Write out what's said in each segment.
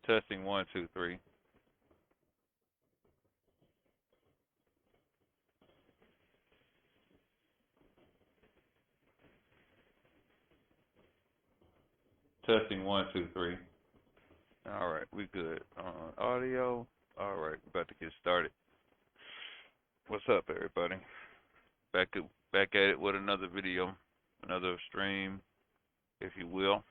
Testing one, two, three. Testing one, two, three. All right, we good. Audio. All right, about to get started. What's up, everybody? Back at it with another video, another stream, if you will.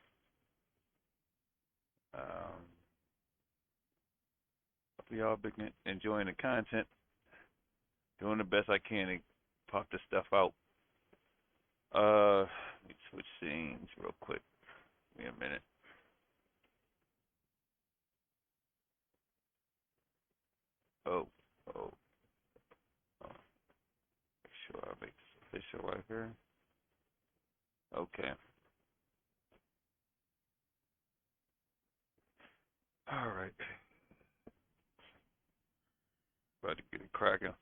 Hope y'all been enjoying the content. Doing the best I can to pop this stuff out. Let me switch scenes real quick. Give me a minute. Oh, oh, oh. Make sure I make this official right here. Okay. All right. About to get it cracking.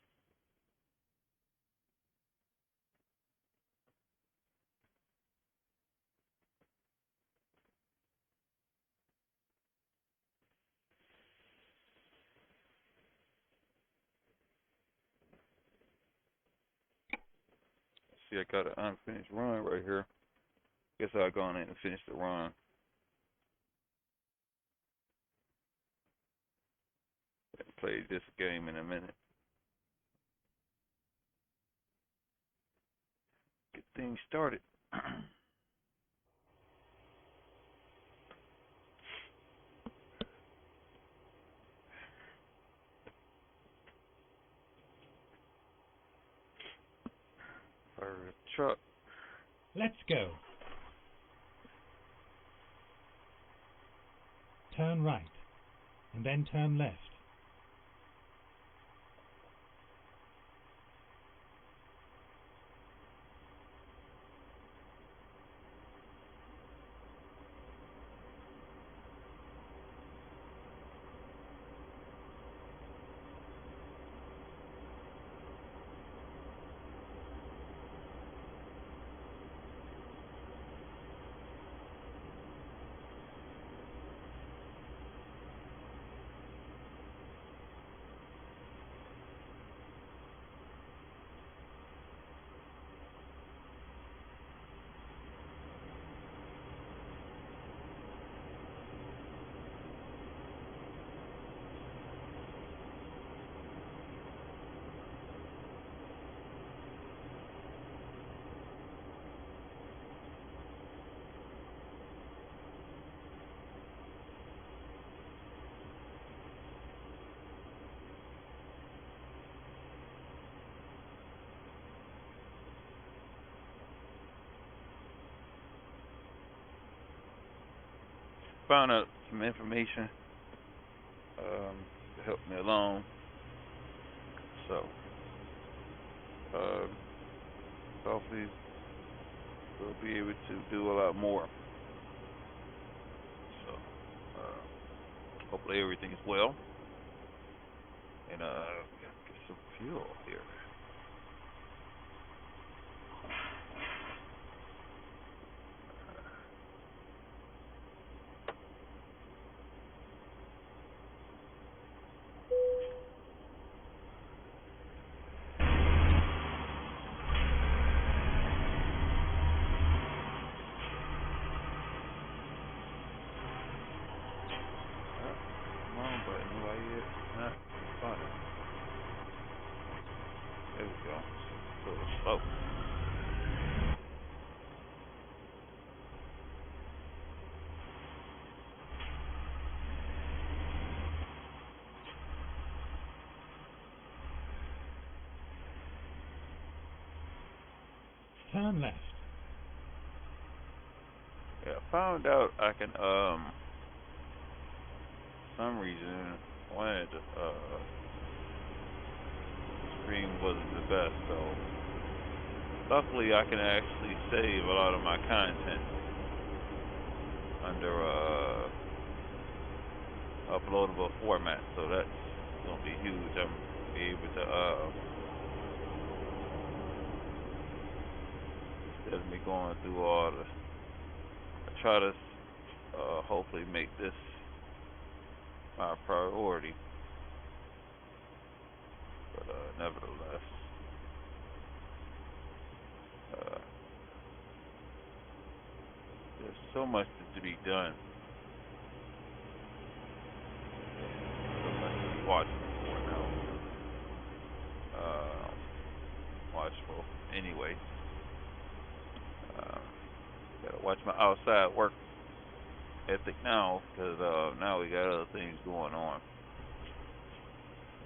See, I got an unfinished run right here. Guess I'll go on in and finish the run. Play this game in a minute. Get things started. Fire the truck. Let's go. Turn right, and then turn left. Found out some information to help me along. So, uh, hopefully we'll be able to do a lot more. So, hopefully everything is well. And get some fuel here. Come on, button. Why you not responding? There we go. It's a little slow. Turn left. Yeah, I found out I can some reason wanted stream wasn't the best, so luckily I can actually save a lot of my content under uploadable format, so that's gonna be huge. I'm gonna be able to instead of me going through all the, I try to hopefully make this my priority. But nevertheless, uh, there's so much to be done, so much to be watching for now. Uh, Watchful. Anyway, uh, gotta watch my outside work ethic now, because now we got other things going on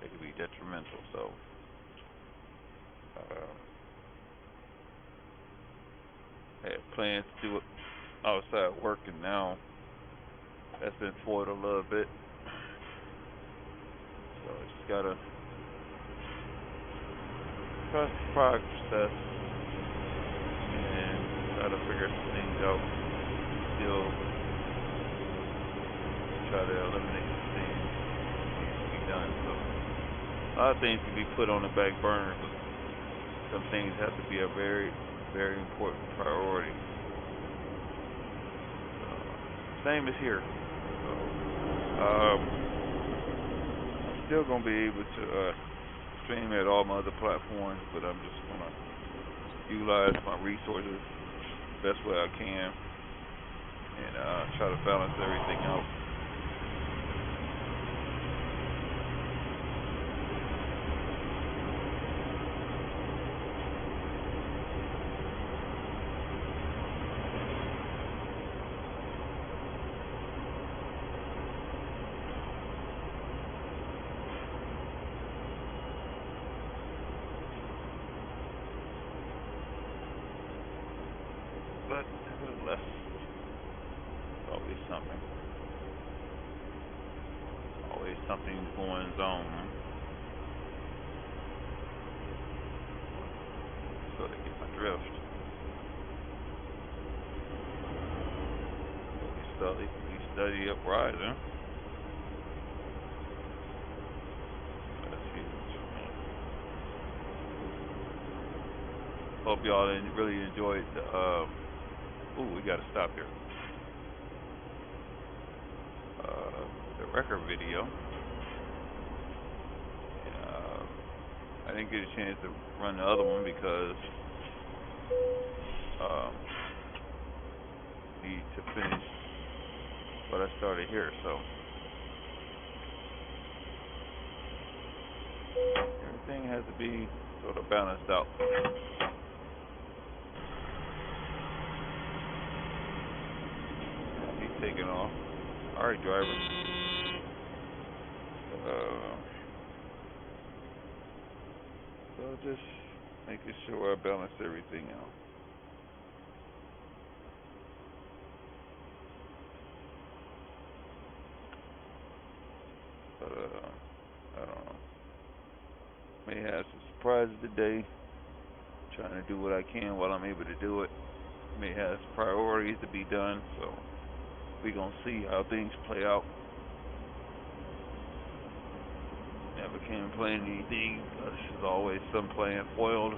that could be detrimental. So, uh, had plans to do outside work, and now that's been foiled a little bit. So I just gotta trust the process and try to figure some things out. Still try to eliminate some things that need to be done. So a lot of things can be put on the back burner, but some things have to be a very, very important priority. Same as here. So, I'm still gonna be able to stream at all my other platforms, but I'm just gonna utilize my resources the best way I can and try to balance everything out. But nevertheless, there's always something. Always something going on. So to get my drift. We study uprising. That's huge. Hope y'all really enjoyed the ooh, we gotta stop here. The record video. I didn't get a chance to run the other one because need to finish what I started here. So everything has to be sort of balanced out. He's taking off. All right, driver. So just making sure I balance everything out. But I don't know. May have some surprises today. Trying to do what I can while I'm able to do it. May have some priorities to be done, so we gonna see how things play out. Never can plan anything. There's always some plan foiled.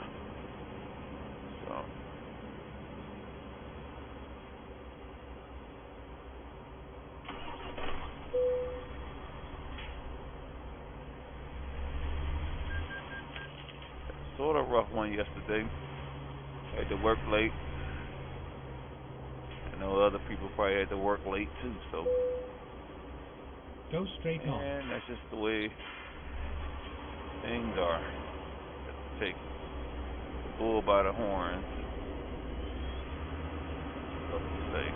So sort of rough one yesterday. Had to work late. I know other people probably had to work late too, so Go straight on. and that's just the way things are. Have to take the bull by the horns. What to say.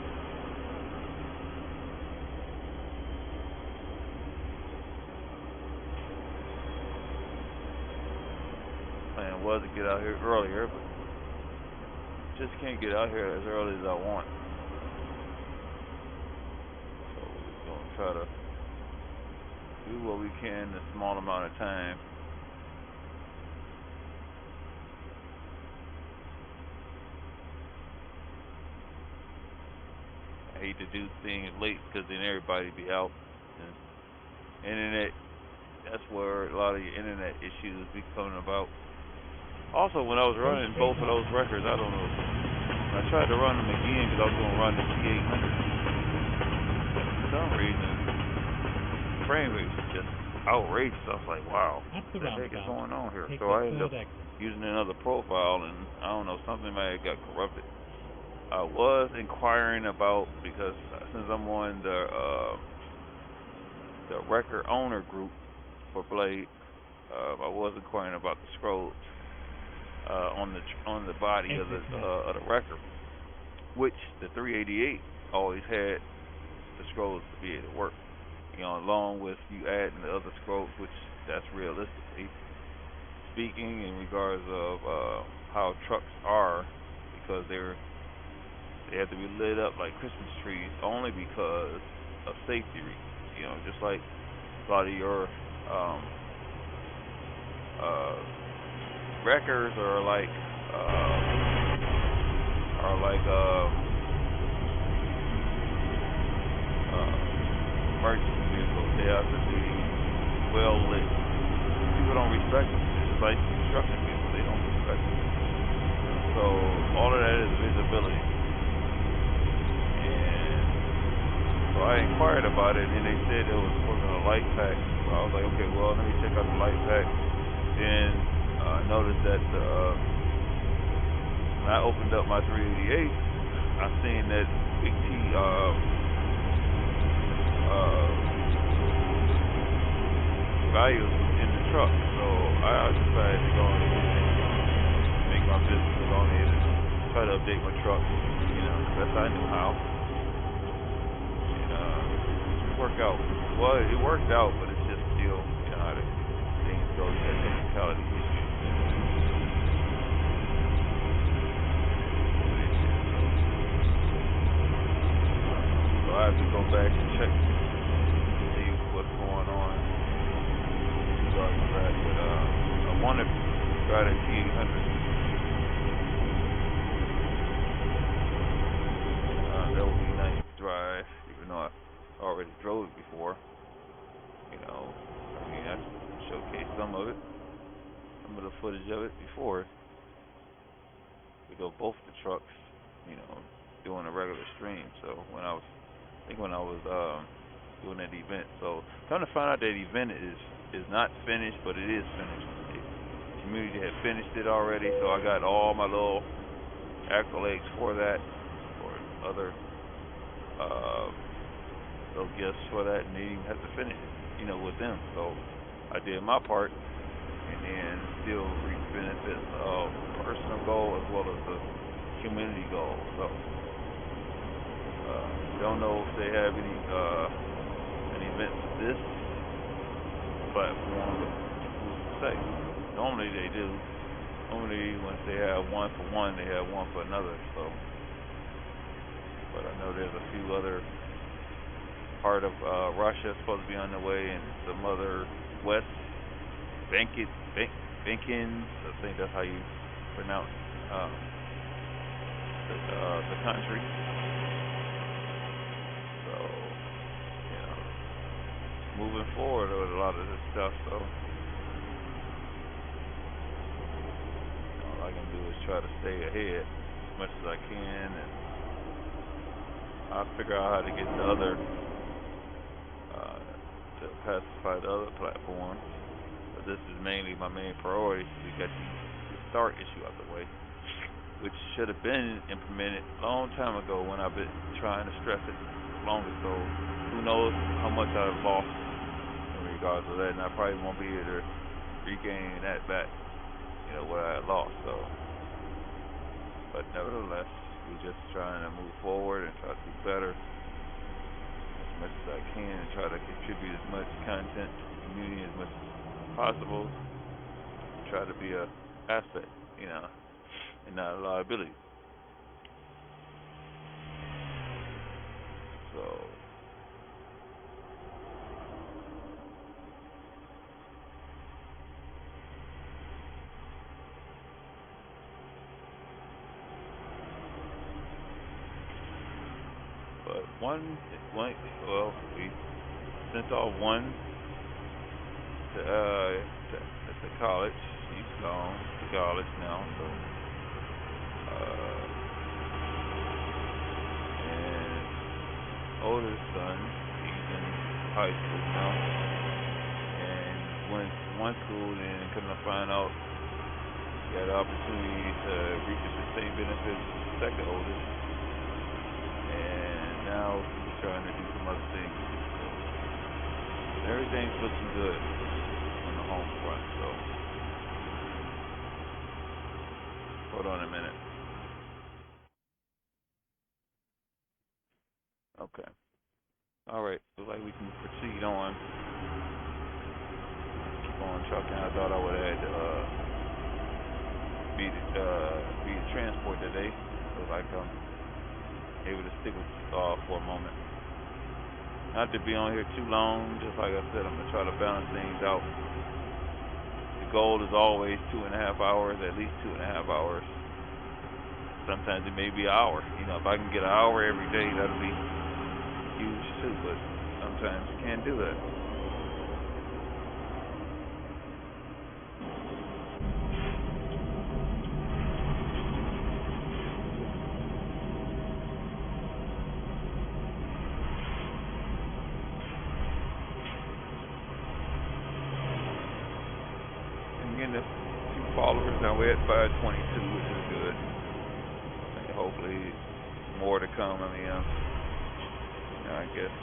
Plan was to get out here earlier, but just can't get out here as early as I want. So we're gonna try to do what we can in a small amount of time. I hate to do things late because then everybody be out. And internet, that's where a lot of your internet issues be coming about. Also, when I was running both of those records, I don't know. I tried to run them again because I was going to run the T800. For some reason, frame rate was just outrageous. I was like, wow, At the what the heck is roundabout, going on here? take So the I ended up third exit. using another profile, and I don't know, something may have got corrupted. I was inquiring about, because since I'm on the record owner group for Blade, I was inquiring about the scrolls on the body of the record, which the 388 always had the scrolls to be able to work. You know, along with you adding the other scrolls, which that's realistically speaking in regards of how trucks are, because they have to be lit up like Christmas trees only because of safety reasons. You know, just like a lot of your uh, wreckers are like emergency vehicles. They have to be well lit. People don't respect them. It's like construction people. They don't respect them. So all of that is visibility. And so I inquired about it, and they said it was a light pack. So I was like, okay, well, let me check out the light pack. Then I noticed that when I opened up my 388, I seen that Big T values in the truck. So I decided to go ahead and make my business to go ahead and try to update my truck, you know, the best I knew how. And it worked out. Well, it worked out, but it's just still, you know, how things go, you got technicality issues. So I have to go back and check to see what's going on regarding that. But I want to try the T800. That would be nice to drive, even though I already drove it before. You know, I mean, I showcased some of it, some of the footage of it before. We go both the trucks, you know, doing a regular stream. So when I was doing that event, so come to find out that event is not finished, but it is finished. The community had finished it already, so I got all my little accolades for that, or other little gifts for that, and they didn't even have to finish it, you know, with them. So I did my part, and then still reap benefits of personal goal as well as the community goal. So don't know if they have any events with this platform, but who's to say? Normally they do. Normally once they have one for one, they have one for another. So, but I know there's a few other part of Russia supposed to be on the way, and some other West Balkans, I think that's how you pronounce the country. So, you know, moving forward with a lot of this stuff. So, all I can do is try to stay ahead as much as I can, and I'll figure out how to get the other to pacify the other platforms. But this is mainly my main priority to get the start issue out the way, which should have been implemented a long time ago when I've been trying to stress it longer. So who knows how much I've lost in regards to that, and I probably won't be able to regain that back, you know, what I had lost. So, but nevertheless, we're just trying to move forward and try to do better as much as I can, and try to contribute as much content to the community as much as possible. Try to be a asset, you know, and not a liability. So, but well, we sent off one to college. He's gone to college now, so and oldest son, he's in high school, you know. And went to one school, and couldn't find out he had the opportunity to reap the same benefits as the second oldest. And now he's trying to do some other things. So everything's looking good on the home front. So hold on a minute. Okay. All right. Looks like we can proceed on. Keep on trucking. I thought I would have had be the transport today. Looks like I'm able to stick with for a moment. Not to be on here too long. Just like I said, I'm gonna try to balance things out. The goal is always 2.5 hours, at least 2.5 hours. Sometimes it may be an hour. You know, if I can get an hour every day, that'll be huge too. But sometimes you can't do that. And getting a few followers. Now we're at 522, which is good. And hopefully more to come. I mean, I guess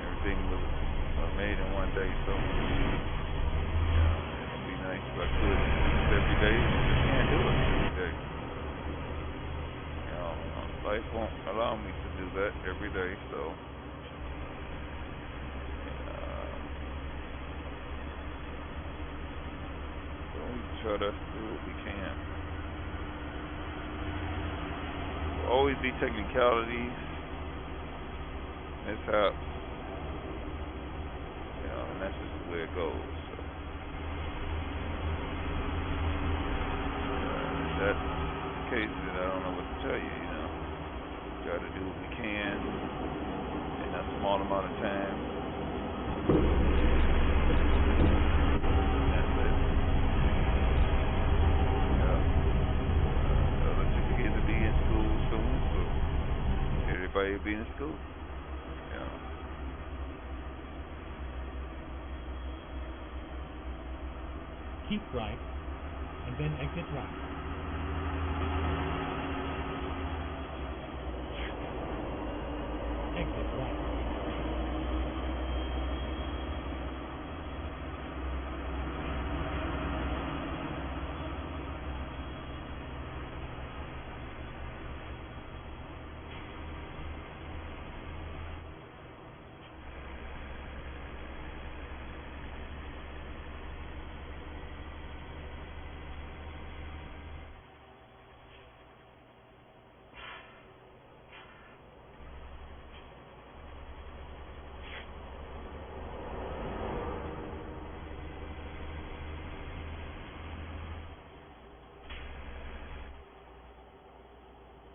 everything was made in one day, so it'd be nice if I could do this every day. I just can't do it every day. Life won't allow me to do that every day, so we try to do what we can. There'll always be technicalities, mishaps, and that's just the way it goes. So, if that's the case, then I don't know what to tell you. Try to do what we can in a small amount of time. That's it. The other kids will be in school soon, so everybody will be in school. Keep right, and then exit right. Exit right.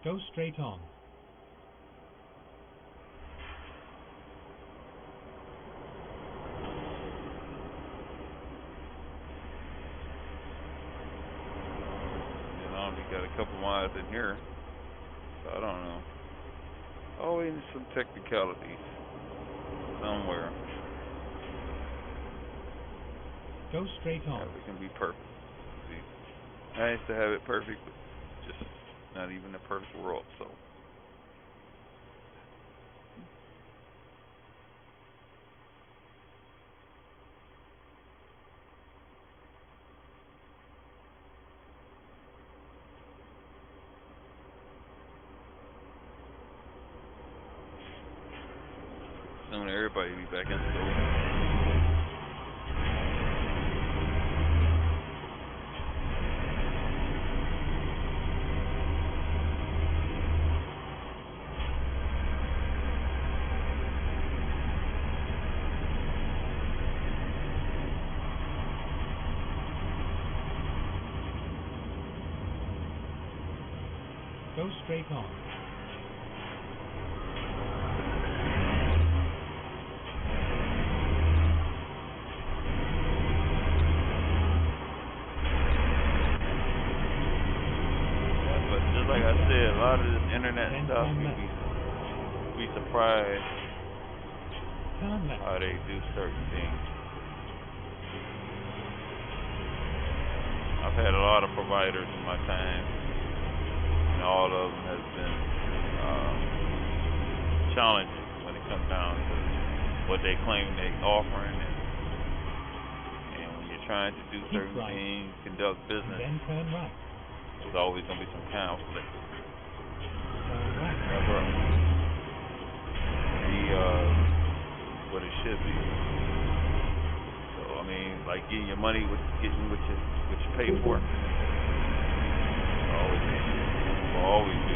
Go straight on. I only got a couple miles in here, so I don't know. Always some technicalities somewhere. Go straight on. It can be perfect. See, nice to have it perfect, but just not even a perfect world. So. Soon everybody will be back in school. Go straight on. But just like I said, a lot of this internet stuff, we surprised Turn left. how they do certain things. I've had a lot of providers in my time, and all of them has been challenging when it comes down to what they claim they're offering, and when you're trying to do Keep certain right. things, conduct business, Then turn right. there's always going to be some conflict. Turn right. Never be what it should be. So I mean, like getting your money, getting what you pay for, will always be.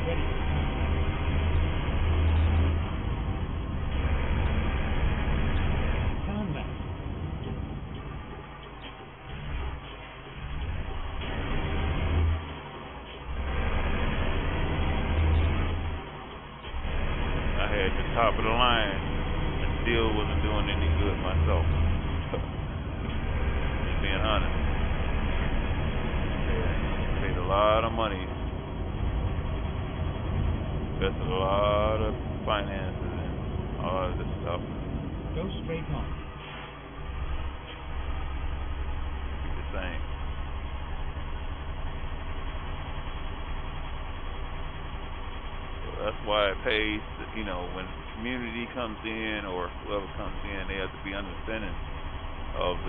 Ready. Turn left. I had the top of the line and still wasn't doing any good myself. Just being honest. Yeah, paid a lot of money, invested a lot of finances and all of this stuff. Go straight on. Keep the same. So that's why it pays, when community comes in or whoever comes in, they have to be understanding of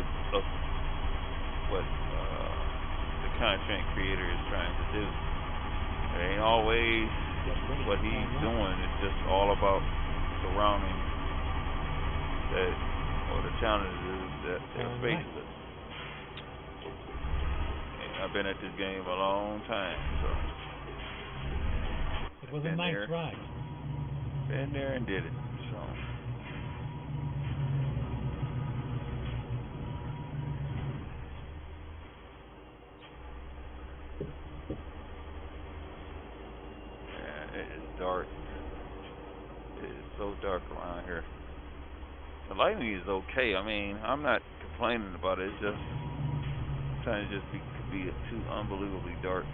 what the content creator is trying to do. It ain't always what he's doing. It's just all about surrounding that or the challenges that they're faced with. And I've been at this game a long time, so it was a nice ride. Been there and did it. So yeah, it is dark. It is so dark around here. The lighting is okay. I mean, I'm not complaining about it. It's just sometimes it just could be too unbelievably dark.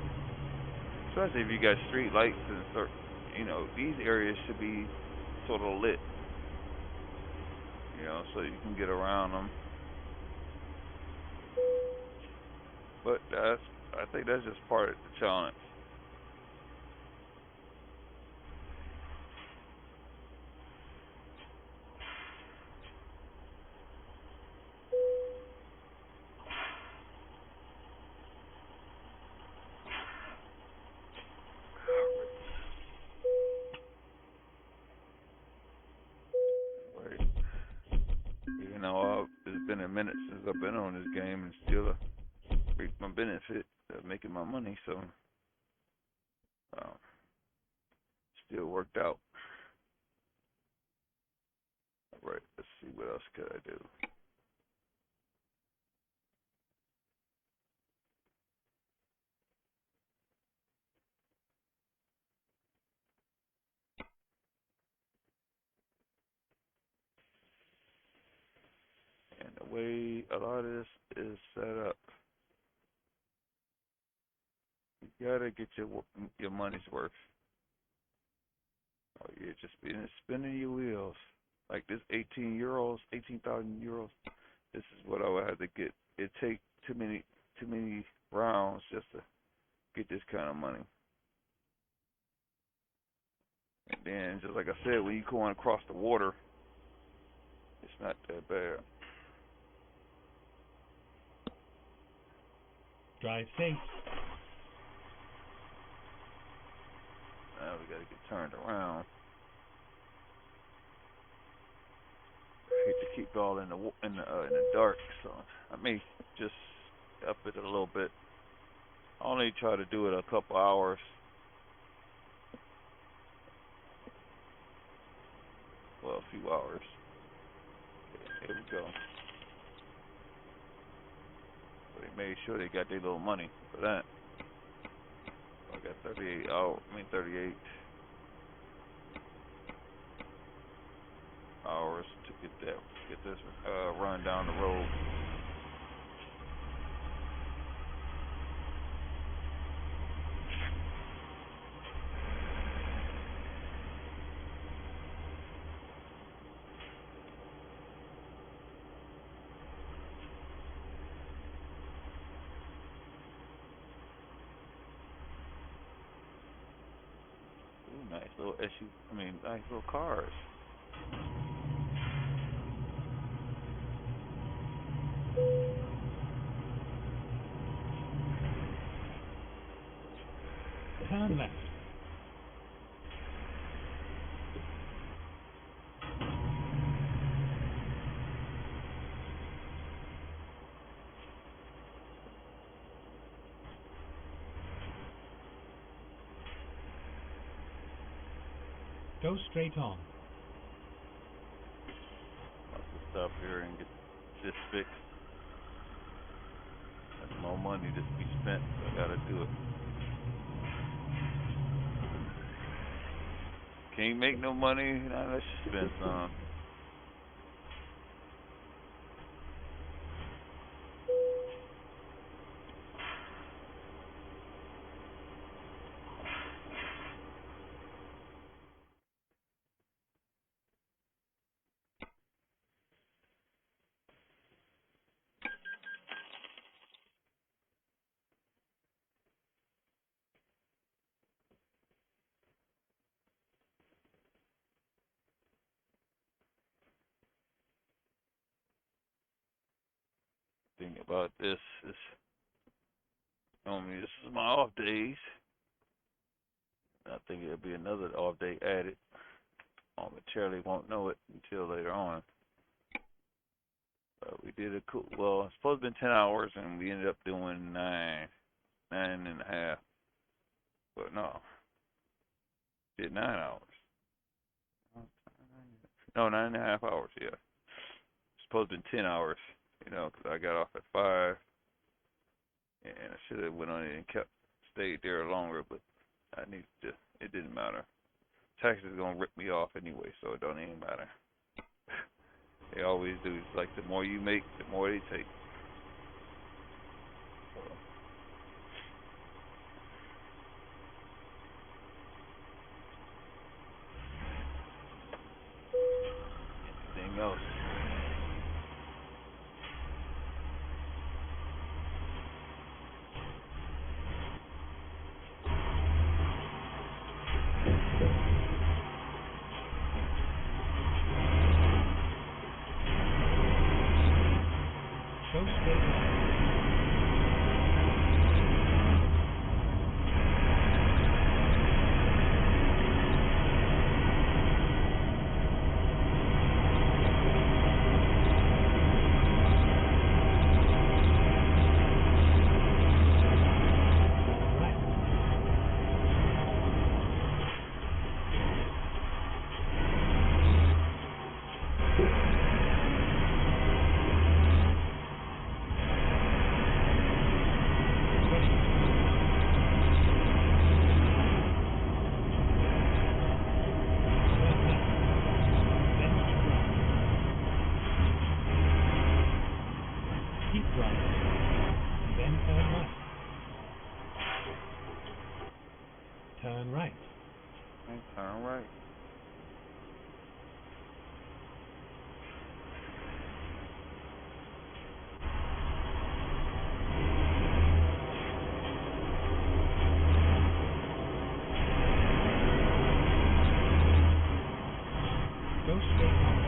Especially if you got street lights and certain, these areas should be sort of lit. So you can get around them. But I think that's just part of the challenge. Right. It's been a minute since I've been on this game and still reaped my benefit of making my money, so still worked out. All right, let's see what else could I do. And the way a lot of this is set up, you gotta get your money's worth. Oh, you're just spinning your wheels. Like this 18,000 euros. This is what I would have to get. It take too many rounds just to get this kind of money. And then, just like I said, when you going across the water, it's not that bad. Drive safe. Now we gotta get turned around. Hate to keep all in the dark, so I may just up it a little bit. I only try to do it a couple hours. Well, a few hours. Okay, here we go. So they made sure they got their little money for that. I got 38 hours to get this run down the road. little SU. I mean, nice little cars. Turn left. Go straight on. I'll have to stop here and get this fixed. That's more money just to be spent, so I gotta do it. Can't make no money unless you spend some. Thing about this is, normally this is my off days. I think it'll be another off day added. Momentarily won't know it until later on. We did a cool. Well, it's supposed to have been 10 hours, and we ended up doing 9.5. But no, did 9 hours. No, 9.5 hours. Yeah, it's supposed to be 10 hours. You know, 'cause I got off at 5, and I should have went on and stayed there longer, but I needed to. It didn't matter. Taxes is gonna rip me off anyway, so it don't even matter. They always do. It's like the more you make, the more they take. So, anything else? Go straight on. Keep right, then turn right. Turn right. And turn right. Go straight on.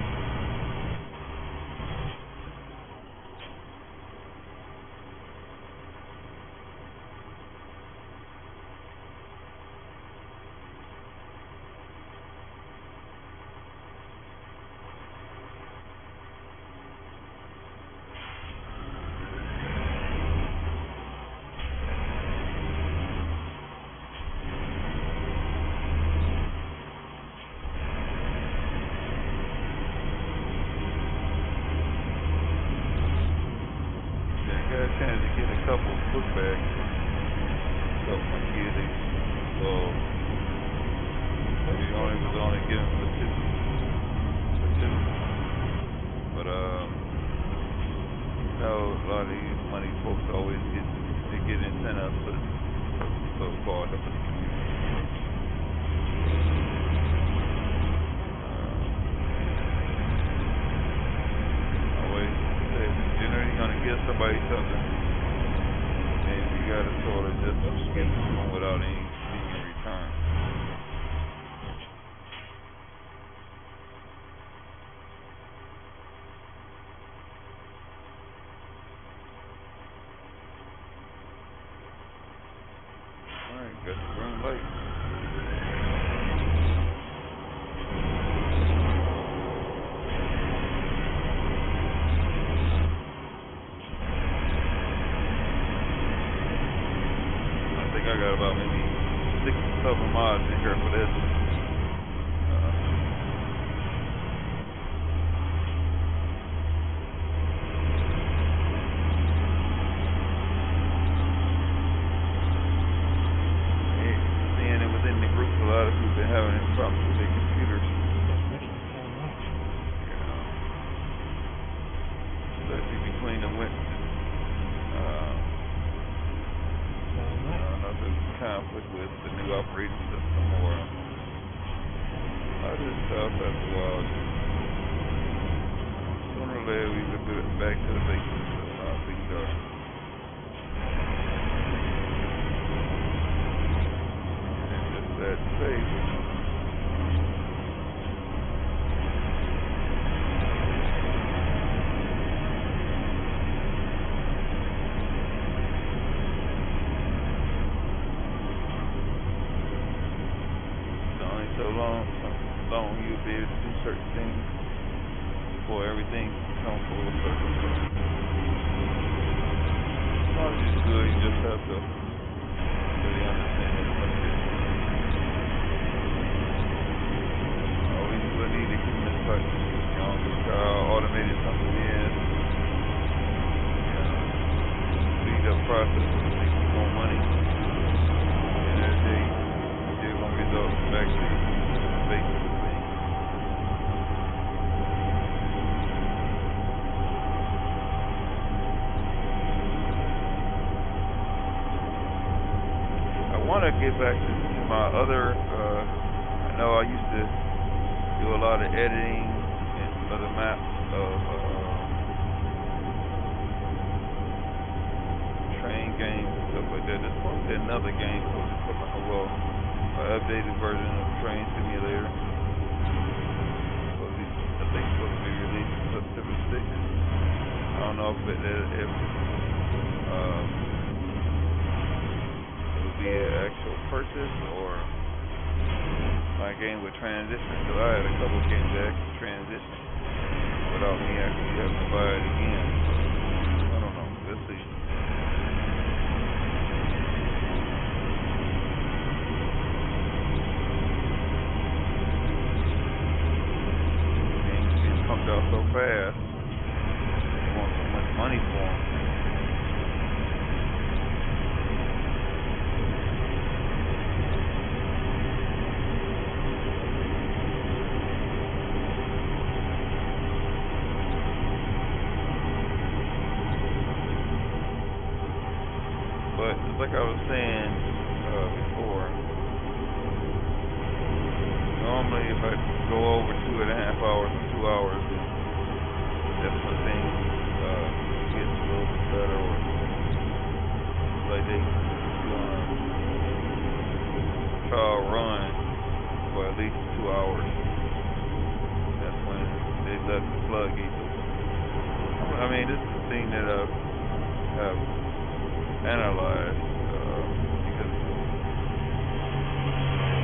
Yeah, I got a chance to get a couple of book bags. Help my kids. So he was only given for two. But you know, a lot of these money folks always get incentives for so-called helping the community. Always say, generally you're gonna give somebody something, and you gotta sort of just give it to them without any return. like. I think I got about maybe 6 or 7 mods in here for this. Seeing it within the group, a lot of people been having problems with their computers. Especially between the another conflict with the new operating system or other stuff as well. Sooner or later we will get back to the basics of how things are. And it's just that safe. So long you'll be able to do certain things before everything comes full circle. Knowledge is good, you just have to really understand it. Always will need a human touch. Look how automated something is. Speed up processes to make you more money. And every day, you're going to result back to the basics of things. I want to get back to my other, I know I used to do a lot of editing and other maps of train games and stuff like that. There's supposed to be another game supposed to come out, well, an updated version of Train Simulator. I think it's supposed to be released September 6th. I don't know if it would be an actual purchase or my game would transition. Because I had a couple games that actually transition without me actually having to buy it again. I don't know. We'll see. Games being pumped out so fast. They want so much money for them. But just like I was saying before, normally if I go over 2.5 hours or 2 hours, that's when things get a little bit better, or like they trial run for at least 2 hours. That's when they let the floodgates open. I mean, this is the thing that I have analyzed because I've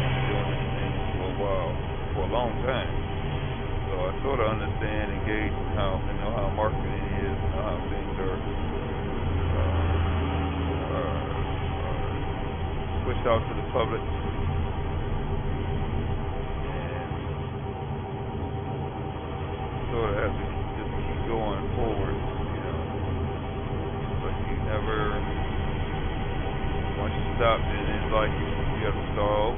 been doing this thing for a while, for a long time. So I sort of understand and gauge how marketing is, how things are pushed out to the public, and sort of have to just keep going forward, but you never. Once you stop, then it's like you have to start over.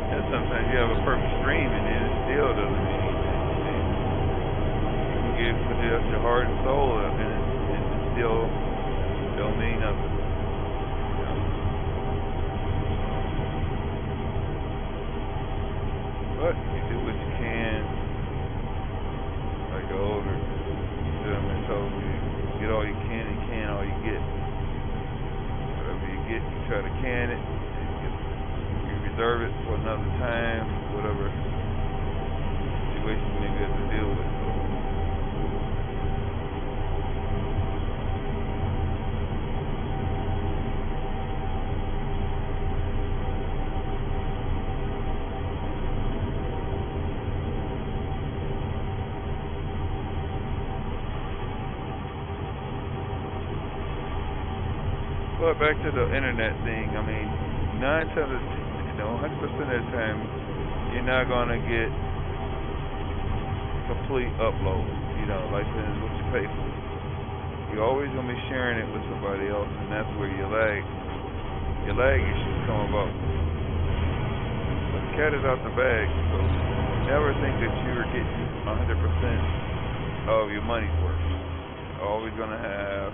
And sometimes you have a perfect dream, and then it still doesn't mean anything. You can put it up your heart and soul, and it still don't mean nothing. But you do what you can, like the older try to can it. You reserve it for another time, whatever situation you maybe have to deal with. But back to the internet thing, I mean, 100% of the time, you're not gonna get complete upload. Like what you pay for. You're always gonna be sharing it with somebody else, and that's where your lag issues come about. But the cat is out the bag, so never think that you're getting 100% of your money's worth. You're always gonna have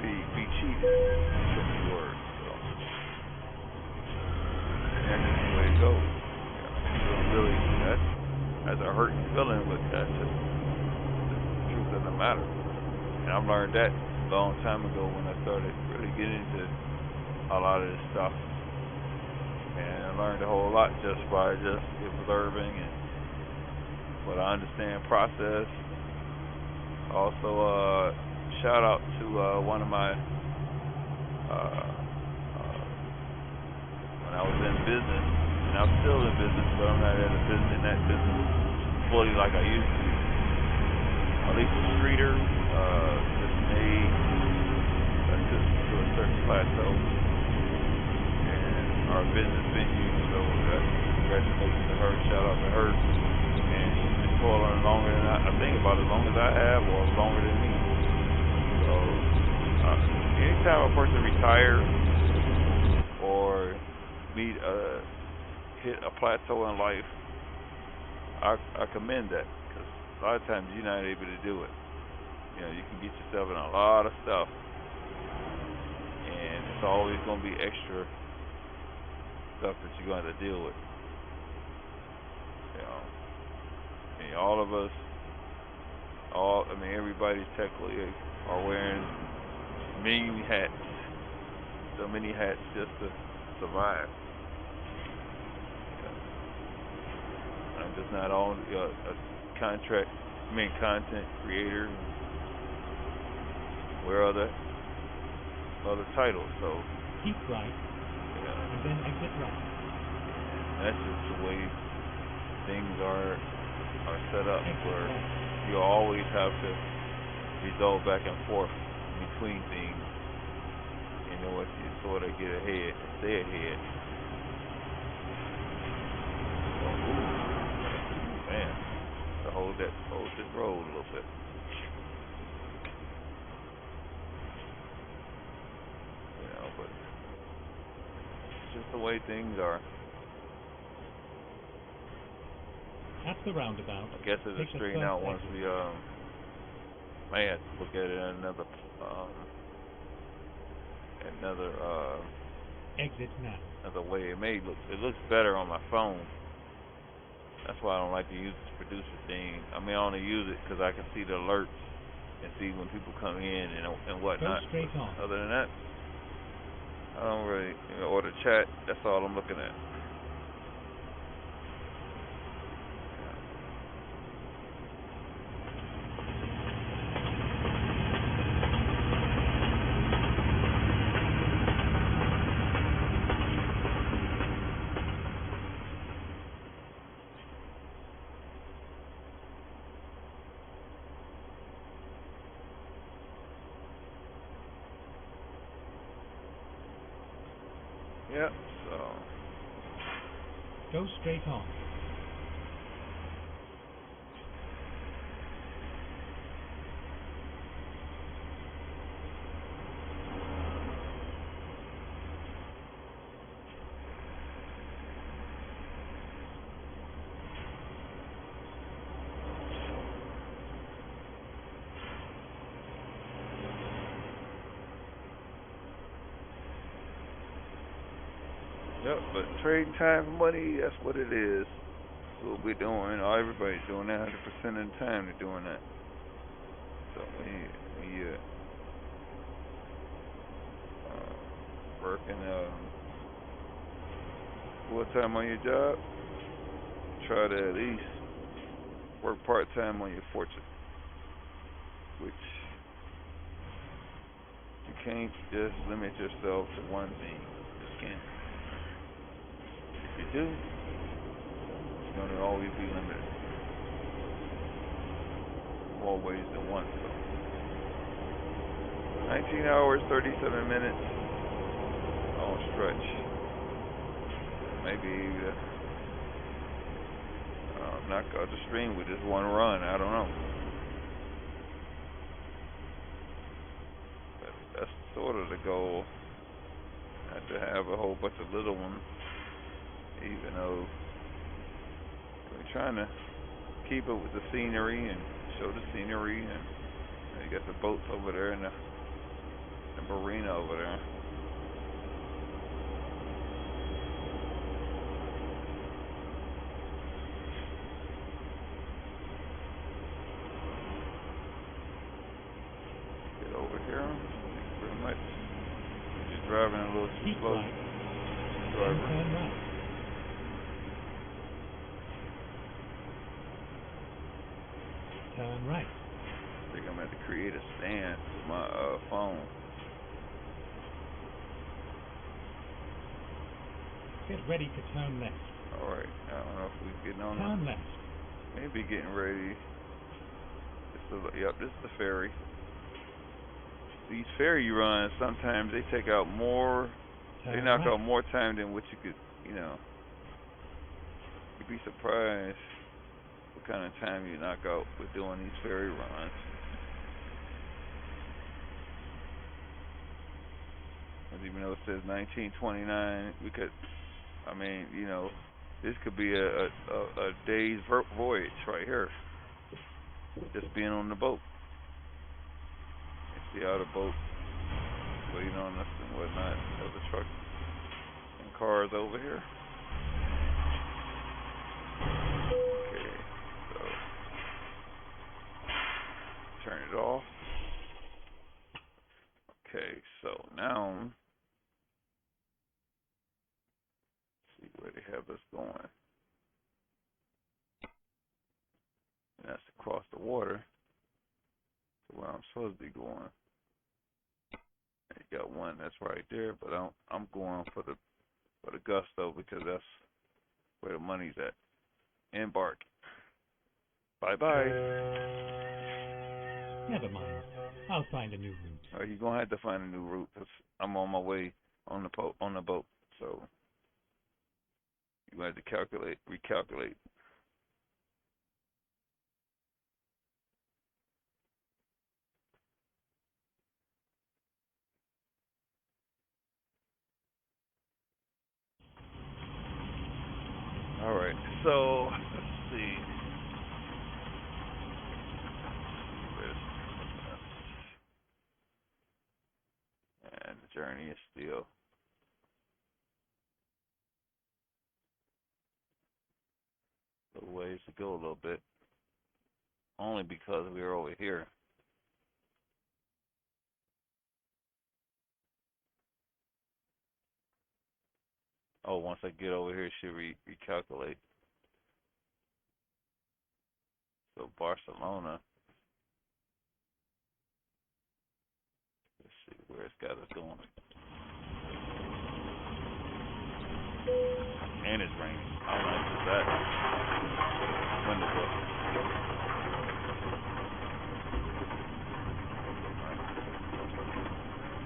be cheated, so many words. So that's just the way it goes. You don't really that's a hurting feeling, but that's just the truth of the matter. And I've learned that a long time ago when I started really getting into a lot of this stuff. And I learned a whole lot just by just observing but I understand process. Also, shout out to one of my when I was in business, and I'm still in business, but I'm not in that business fully like I used to. Lisa Streeter just made to a certain plateau, and our business venue. So congratulations to her. Shout out to her. And she's been toiling longer than I think about as long as I have, or longer than me. So anytime a person retires or hit a plateau in life, I commend that, because a lot of times you're not able to do it. You can get yourself in a lot of stuff, and it's always going to be extra stuff that you're going to have to deal with. And all of us, everybody technically are wearing many hats, so many hats just to survive. I'm just not only a content creator, wear other titles. So keep right, and then exit right. That's just the way things are set up, where you always have to resolve back and forth between things in order to sort of get ahead, stay ahead. So, man, to hold this road a little bit. But it's just the way things are. At the roundabout, I guess it'll straighten out once we may have to look at it another exit now. Another way. It looks better on my phone. That's why I don't like to use this producer thing. I only use it because I can see the alerts and see when people come in and whatnot. Go straight on. Other than that, I don't really, or the chat. That's all I'm looking at. Yep, so. Go straight on. Yep, but trading time for money, that's what it is. That's what we're doing. Everybody's doing that 100% of the time. They're doing that. So we working full time on your job, try to at least work part time on your fortune, which you can't just limit yourself to one thing. You can't. If you do, you're gonna always be limited. More ways than one. So 19 hours, 37 minutes on stretch. Maybe knock out the stream with just one run. I don't know. But that's sort of the goal. Not to have a whole bunch of little ones, even though we're trying to keep it with the scenery and show the scenery. And you got the boats over there and the marina over there. Get over here. Thank you very much. Just driving a little too Keep slow. right, then Driver. turn right. Turn right. I think I'm going to have to create a stand for my phone. Get ready to turn left. Alright, I don't know if we're getting on. Turn left. Maybe getting ready. Yep, this is the ferry. These ferry runs, sometimes they take out more, they Turn knock right. out more time than what you could, you'd be surprised what kind of time you knock out with doing these ferry runs. And even though it says 1929, we could, this could be a day's voyage right here. Just being on the boat. You see how the boat waiting on us and whatnot. Other trucks and cars over here. Okay, so turn it off. Okay, so now see where they have us going. And that's across the water to where I'm supposed to be going. And you got one that's right there, but I'm going for the Gusto because that's where the money's at. Embark. Bye bye. Never mind. I'll find a new route. You're gonna have to find a new route because I'm on my way on the boat. So you have to recalculate. All right. So let's see. And the journey is still a ways to go a little bit. Only because we're over here. Oh, once I get over here, it should recalculate. So Barcelona. Let's see where it's got us going. And it's raining. How nice is that? Wonderful.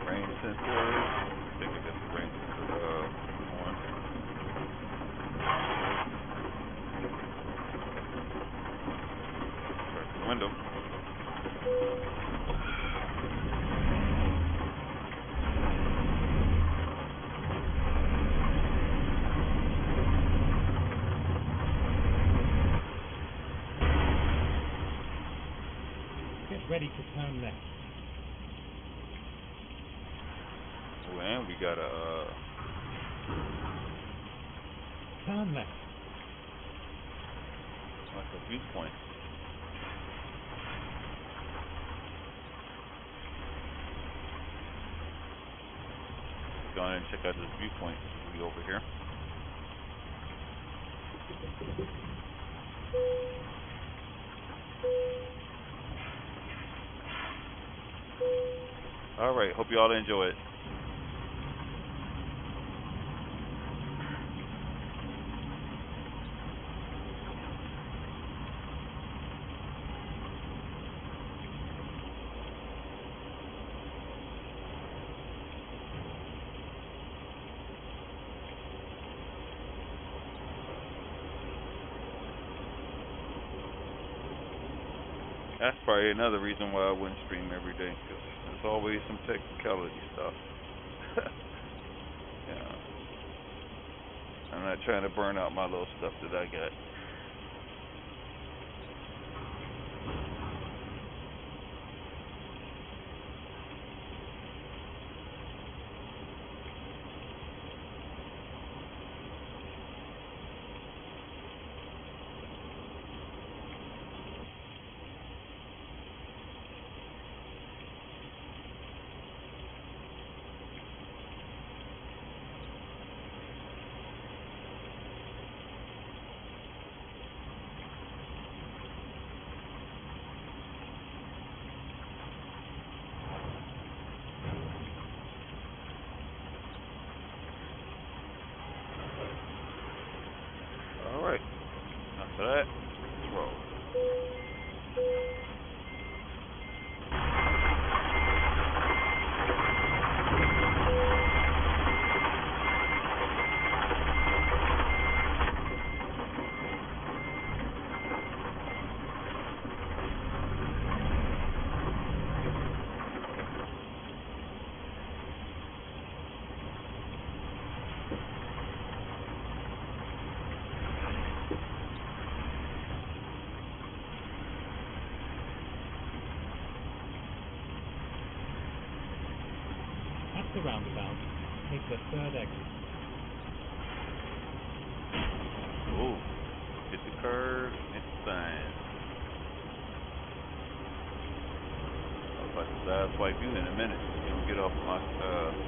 Rain sensor. I think we got the rain sensor on. Crack the window. Get ready to turn left. Oh, and we got a Turn left. like a viewpoint. go ahead and check out this viewpoint. We over here. All right. Hope you all enjoy it. That's probably another reason why I wouldn't stream every day, because there's always some technicality stuff. Yeah. I'm not trying to burn out my little stuff that I got. All right. After that, let's roll. At the roundabout, take the third exit. Ooh. Hit the curve, hit the sign. I was about to sideswipe you in a minute. You don't get off my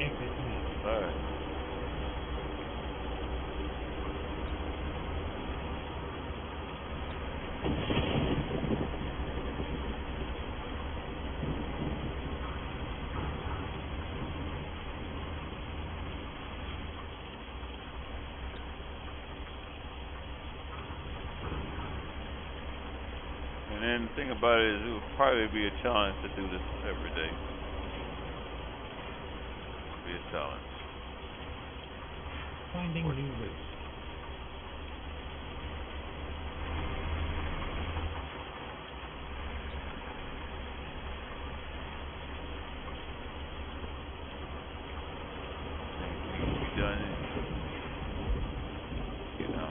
Exit left. side. And then the thing about it is it would probably be a challenge to do this every day. It would be a challenge. Finding new route. Things need to be done, you know.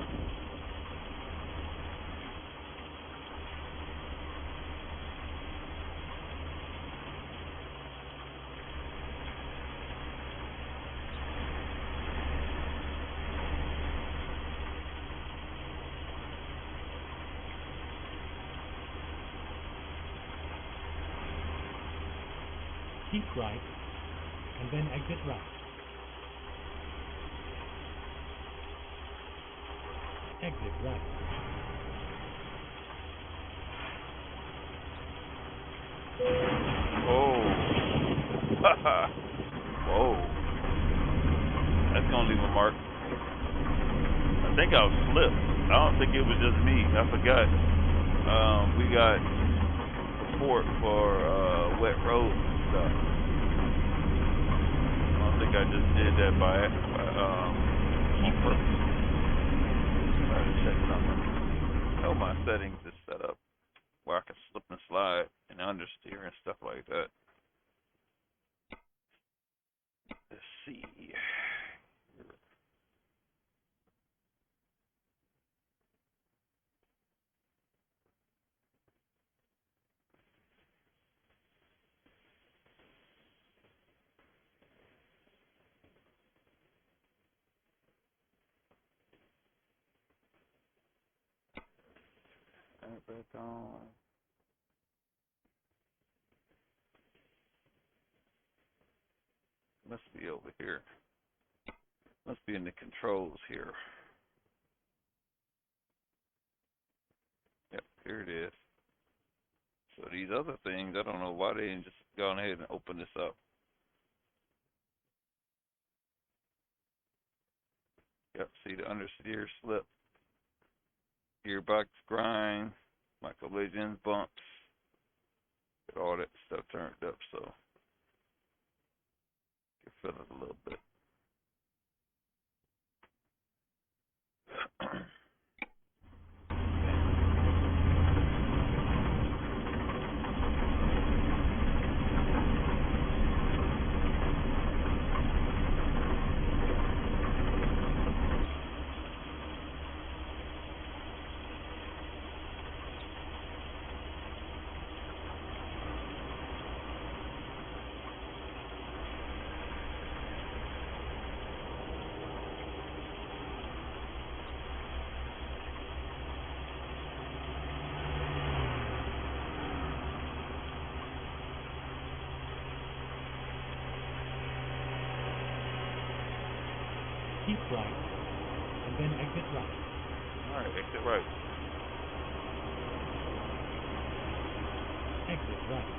Keep right, and then exit right. Exit right. Oh. Whoa. That's gonna leave a mark. I think I was flipped. I don't think it was just me. I forgot. We got support for wet roads and stuff. I don't think I just did that on purpose. Try to check something. I know my settings is set up where I can slip and slide and understeer and stuff like that. Let's see. Back on. Must be over here. Must be in the controls here. Yep, here it is. So these other things, I don't know why they didn't just go ahead and open this up. Yep, see the understeer slip, gearbox grind, my collisions, bumps, get all that stuff turned up, so you can feel it a little bit. Keep right, and then exit right. All right, exit right. Exit right.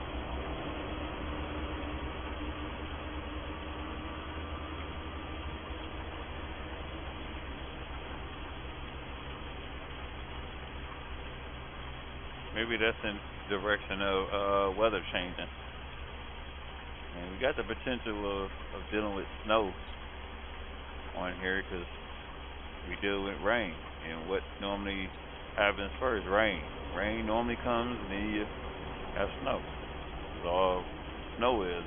Maybe that's in direction of weather changing. And we got the potential of dealing with snow on here because we deal with rain. And what normally happens first? Rain. Rain normally comes and then you have snow. 'Cause all snow is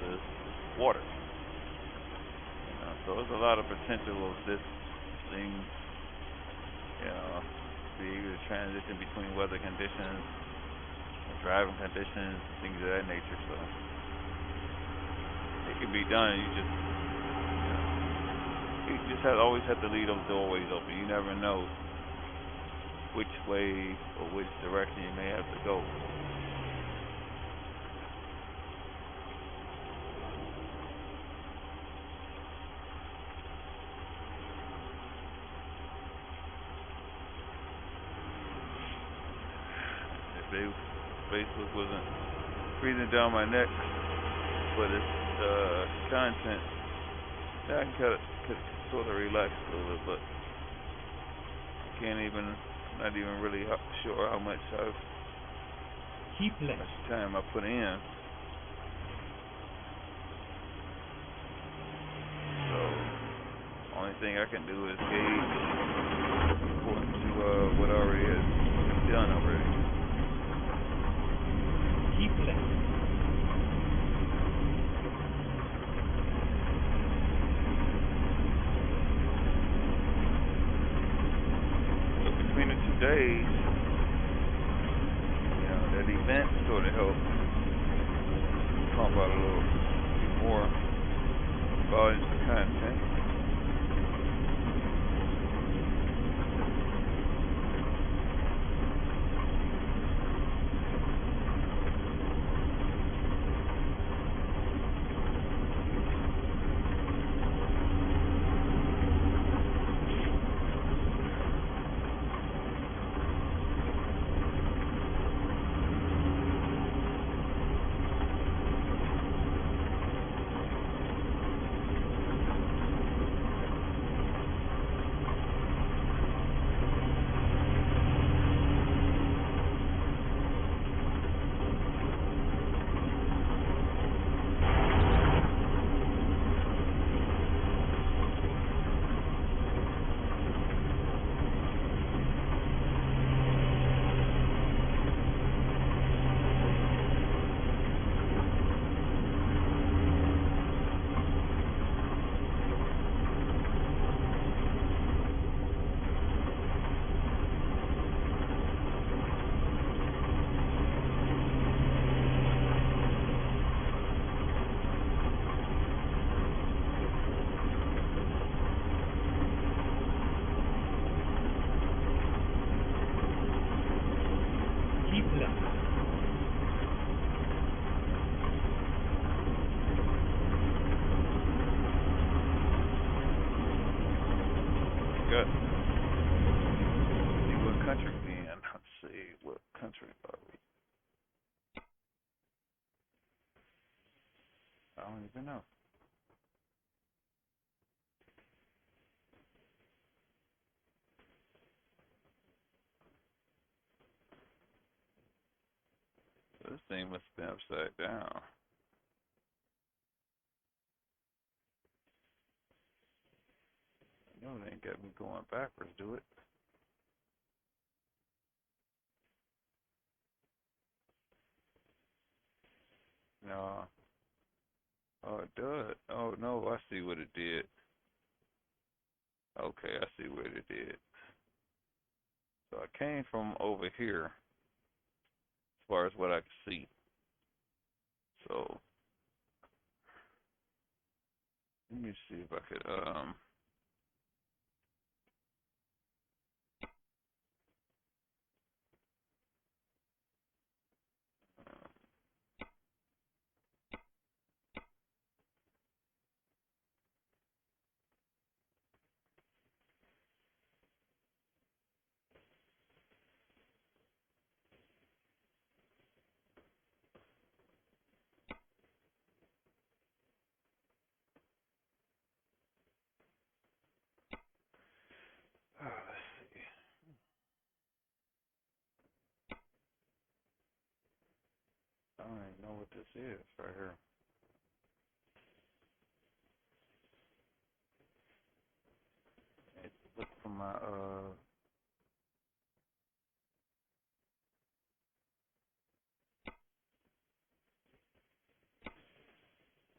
water. So there's a lot of potential of this thing, be able to transition between weather conditions, driving conditions, things of that nature. So it can be done. You just always have to leave those doorways open. You never know which way or which direction you may have to go. If Facebook wasn't breathing down my neck for this content, I could sort of relax a little bit, but not even really sure how much Keep left. time I put in. So, only thing I can do is gauge according to what already has been done already. Keep left. Between the 2 days, that event sort of helped pump out a little more volumes of content. forgot. See what country we in. Let's see, what country are we? I don't even know. So this thing must have been upside down. No, they ain't got me going backwards, do it? No. Oh, it does. Oh, no, I see what it did. Okay, I see what it did. So I came from over here as far as what I could see. So let me see if I could let's see. I don't even know what this is right here. Look for my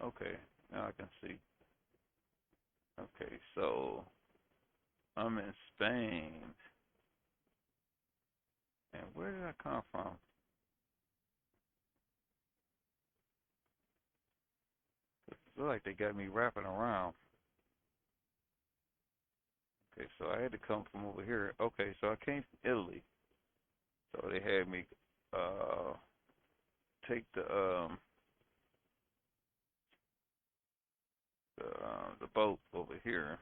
okay, now I can see. Okay, so I'm in Spain. And where did I come from? It looks like they got me wrapping around. Okay, so I had to come from over here. Okay, so I came from Italy. So they had me uh take the boat over here,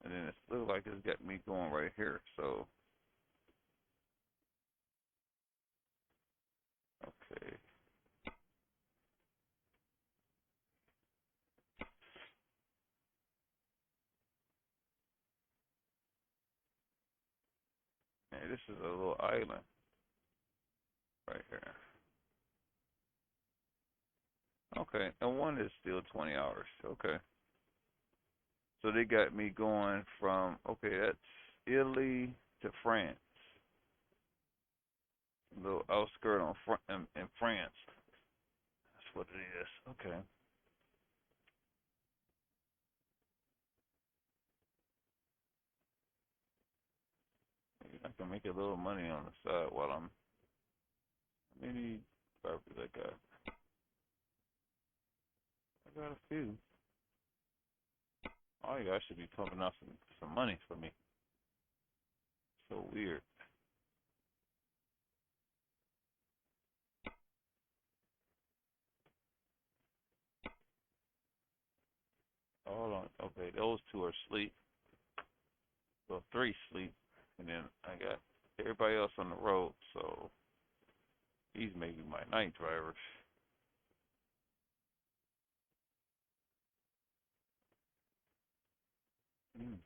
and then it looks like it's got me going right here. So okay, and this is a little island right here. Okay, and one is still 20 hours. Okay, so they got me going from okay, that's Italy to France, a little outskirt on in France. That's what it is. Okay. I can make a little money on the side while I'm. How many properties I got? I got a few. Oh yeah, I should be pumping out some money for me. So weird. Hold on. Okay, those two are asleep. Well, three sleep, and then I got everybody else on the road. So these may be my night drivers. Mm.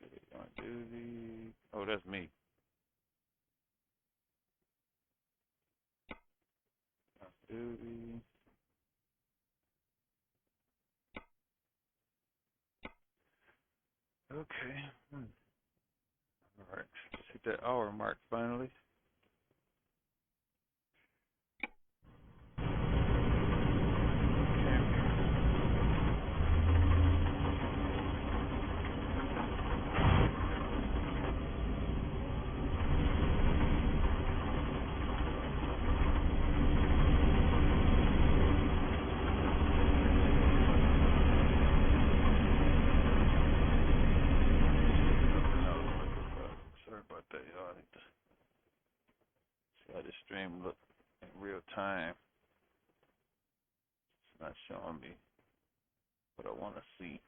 Okay, on duty. Oh, that's me. On duty. Okay. Hmm. All right. Just hit that hour mark finally. Sorry about that, y'all. I need to see how this stream look in real time. Not showing me what I want to see.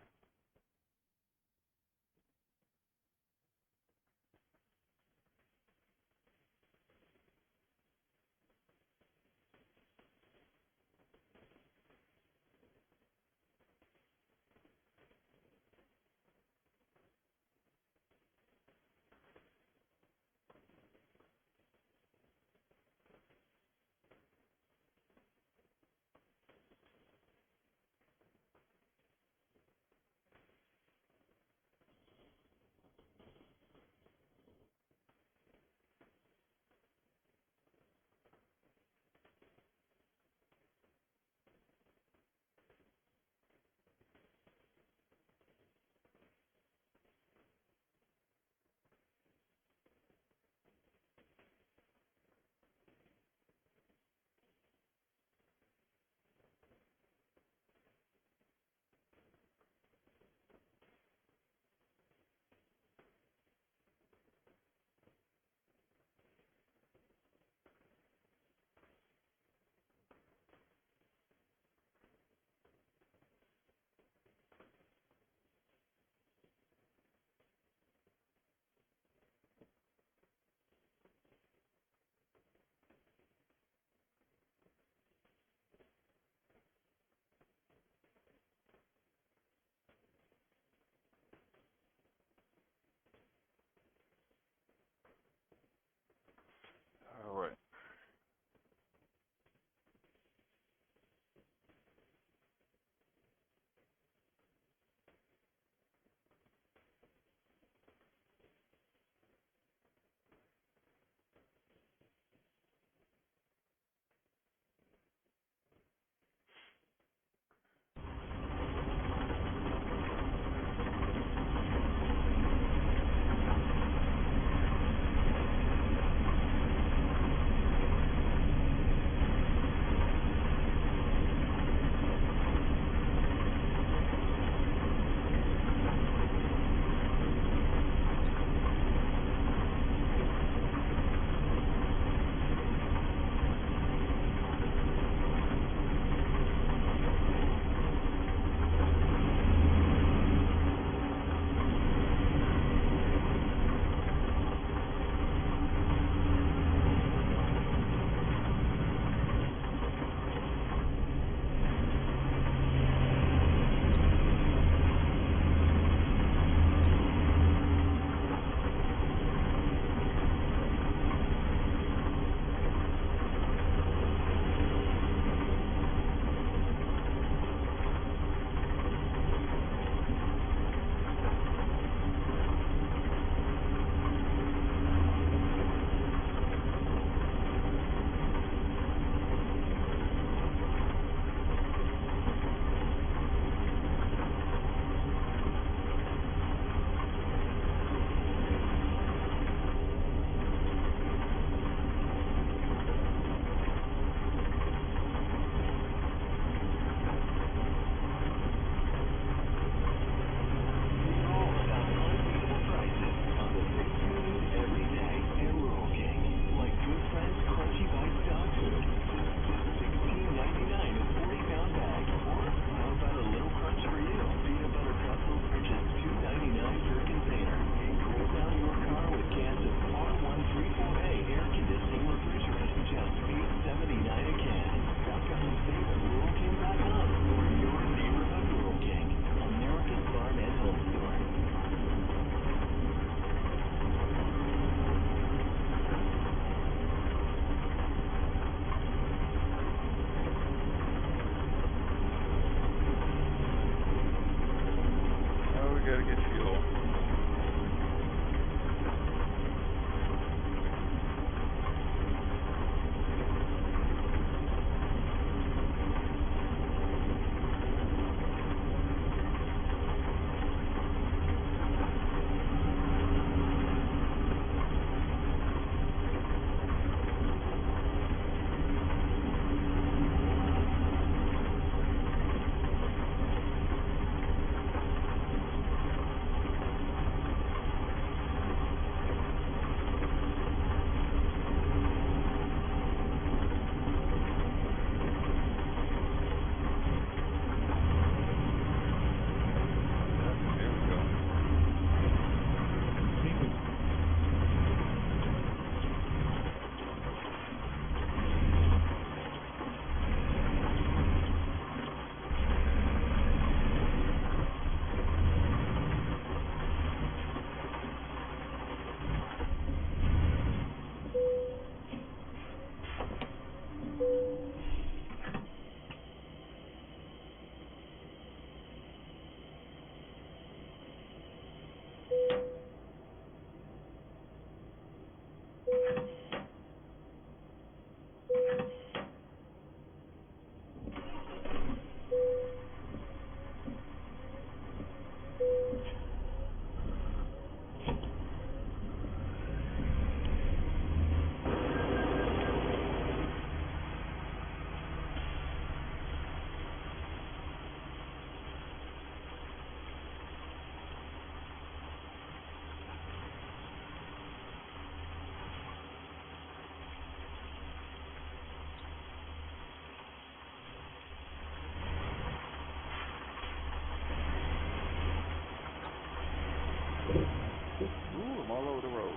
all over the road.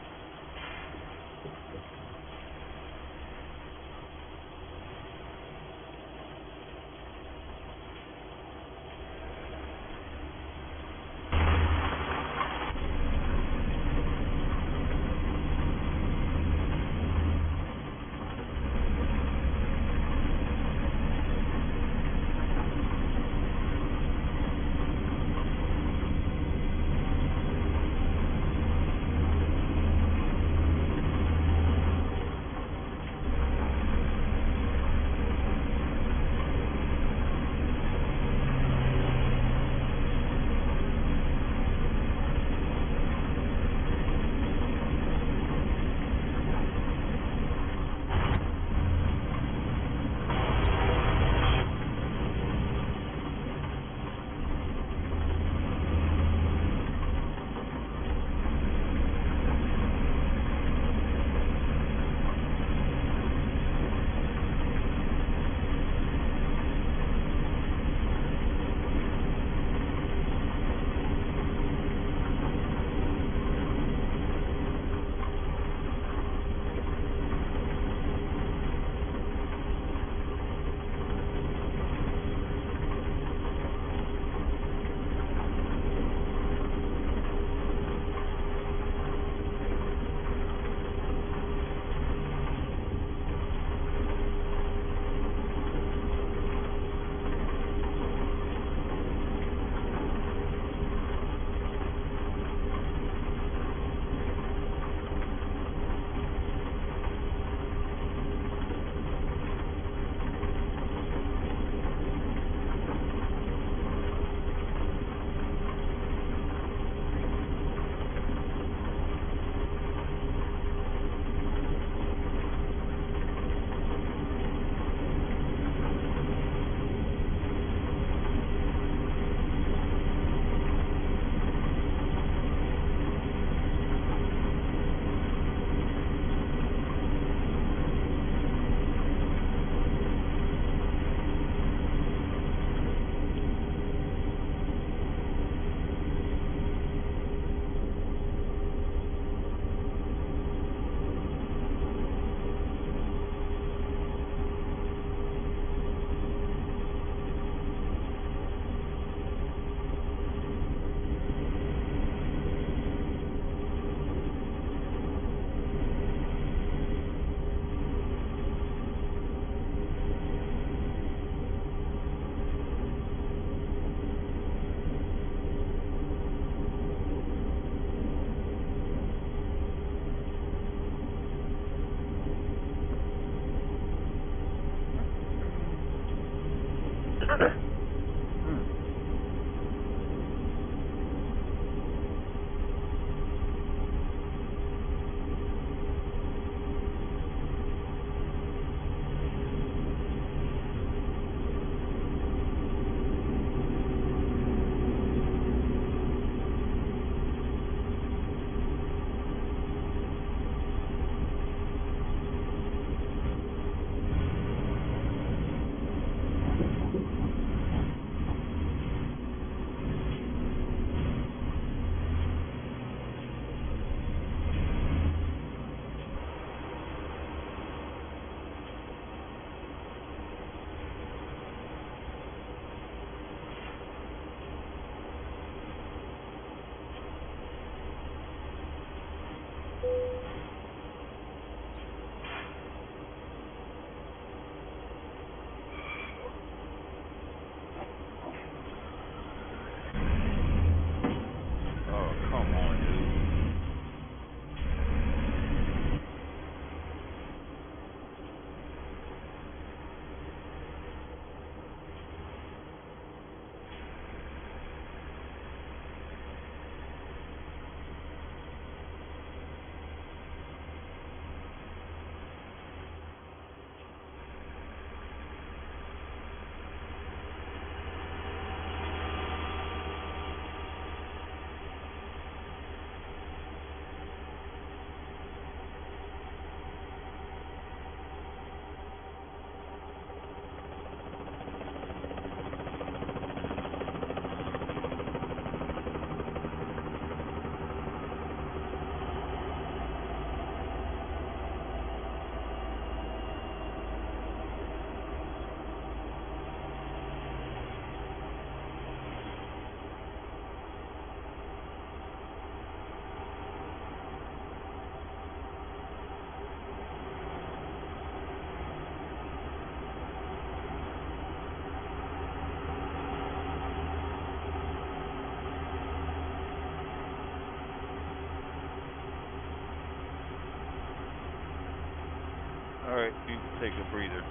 All right, you can take a breather.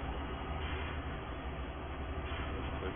But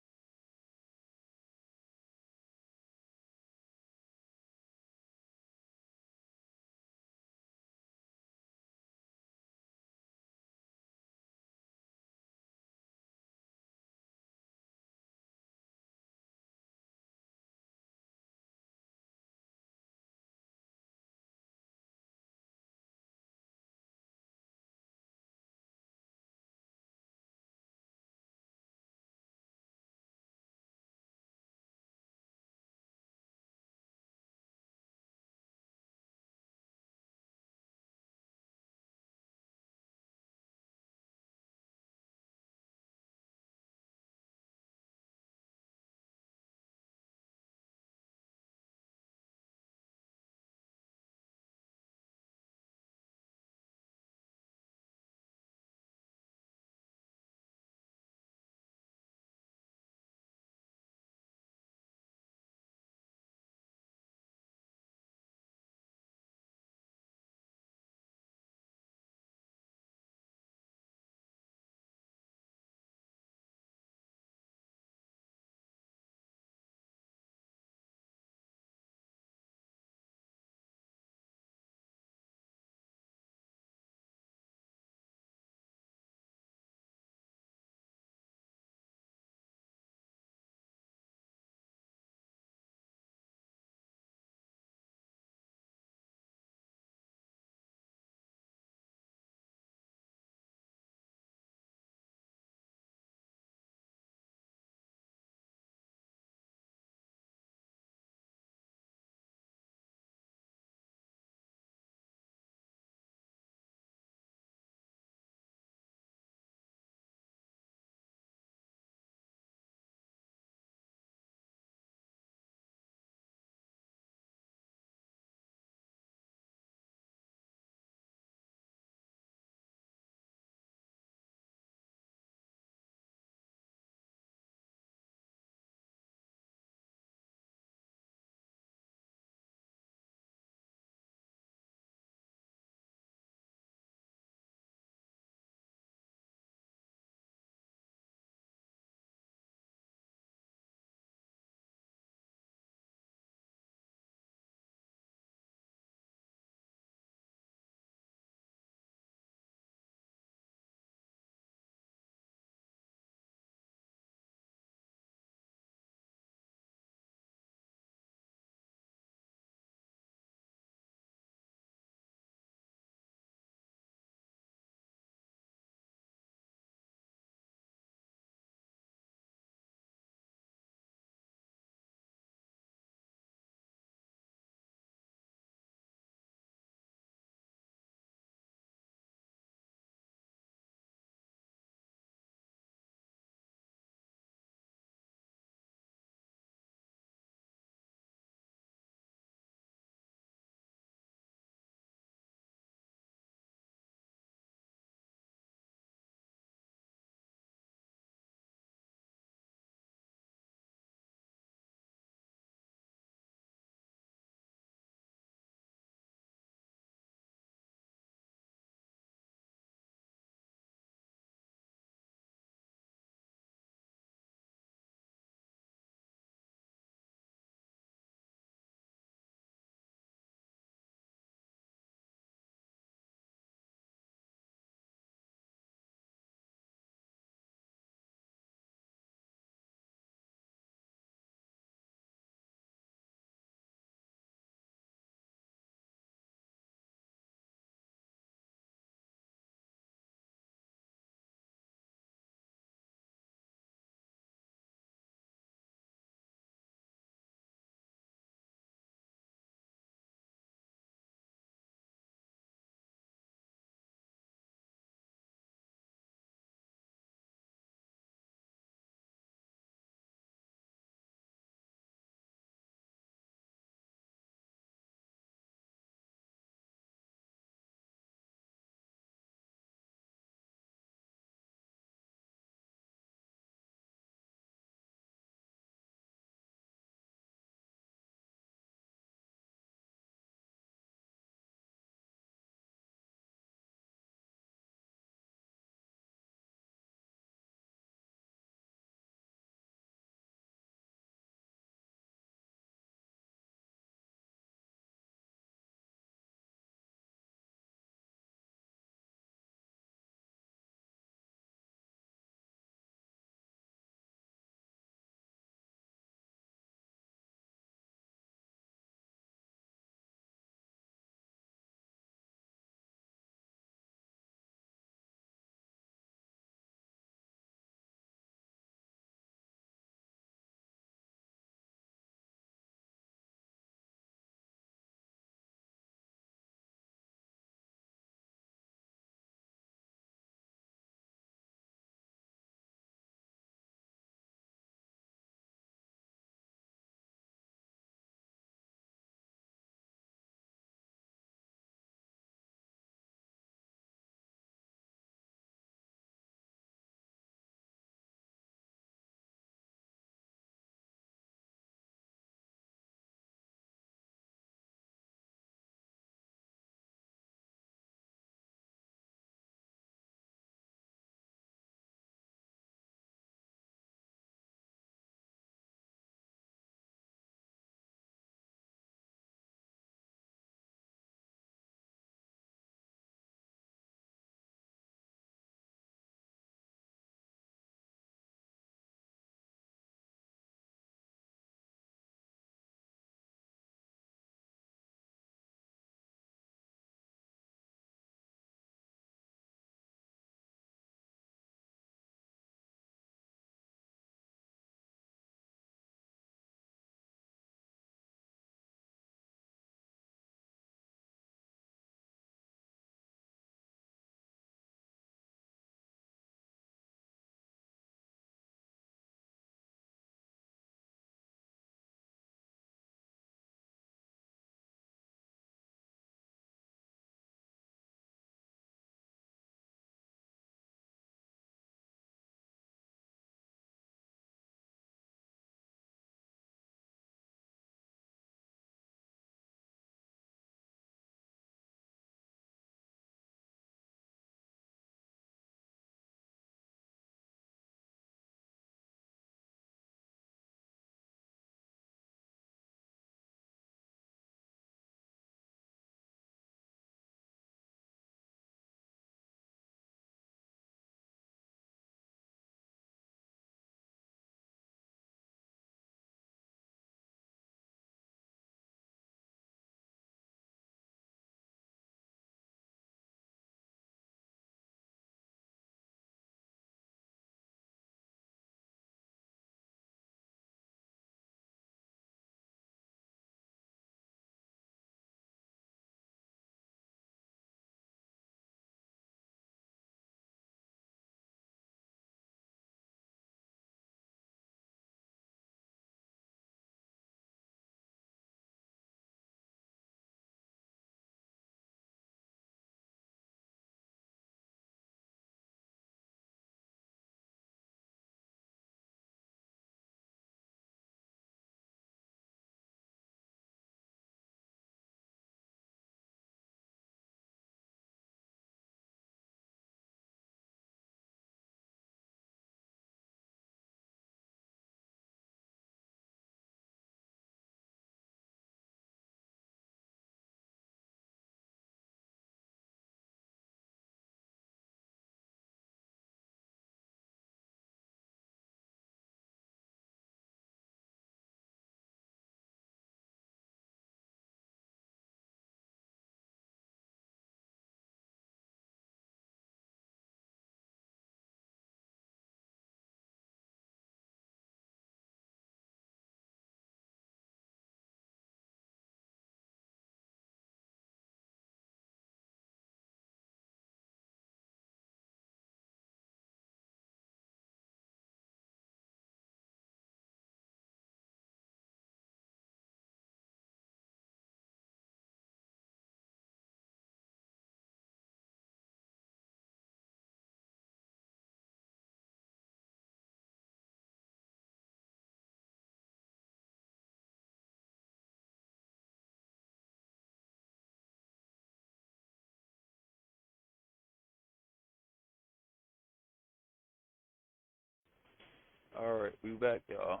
All right, we back, y'all.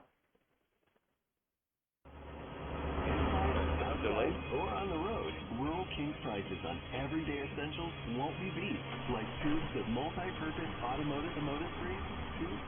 Outside or on the road, Rural King's prices on everyday essentials won't be beat, like tubes of multi-purpose automotive grade tubes.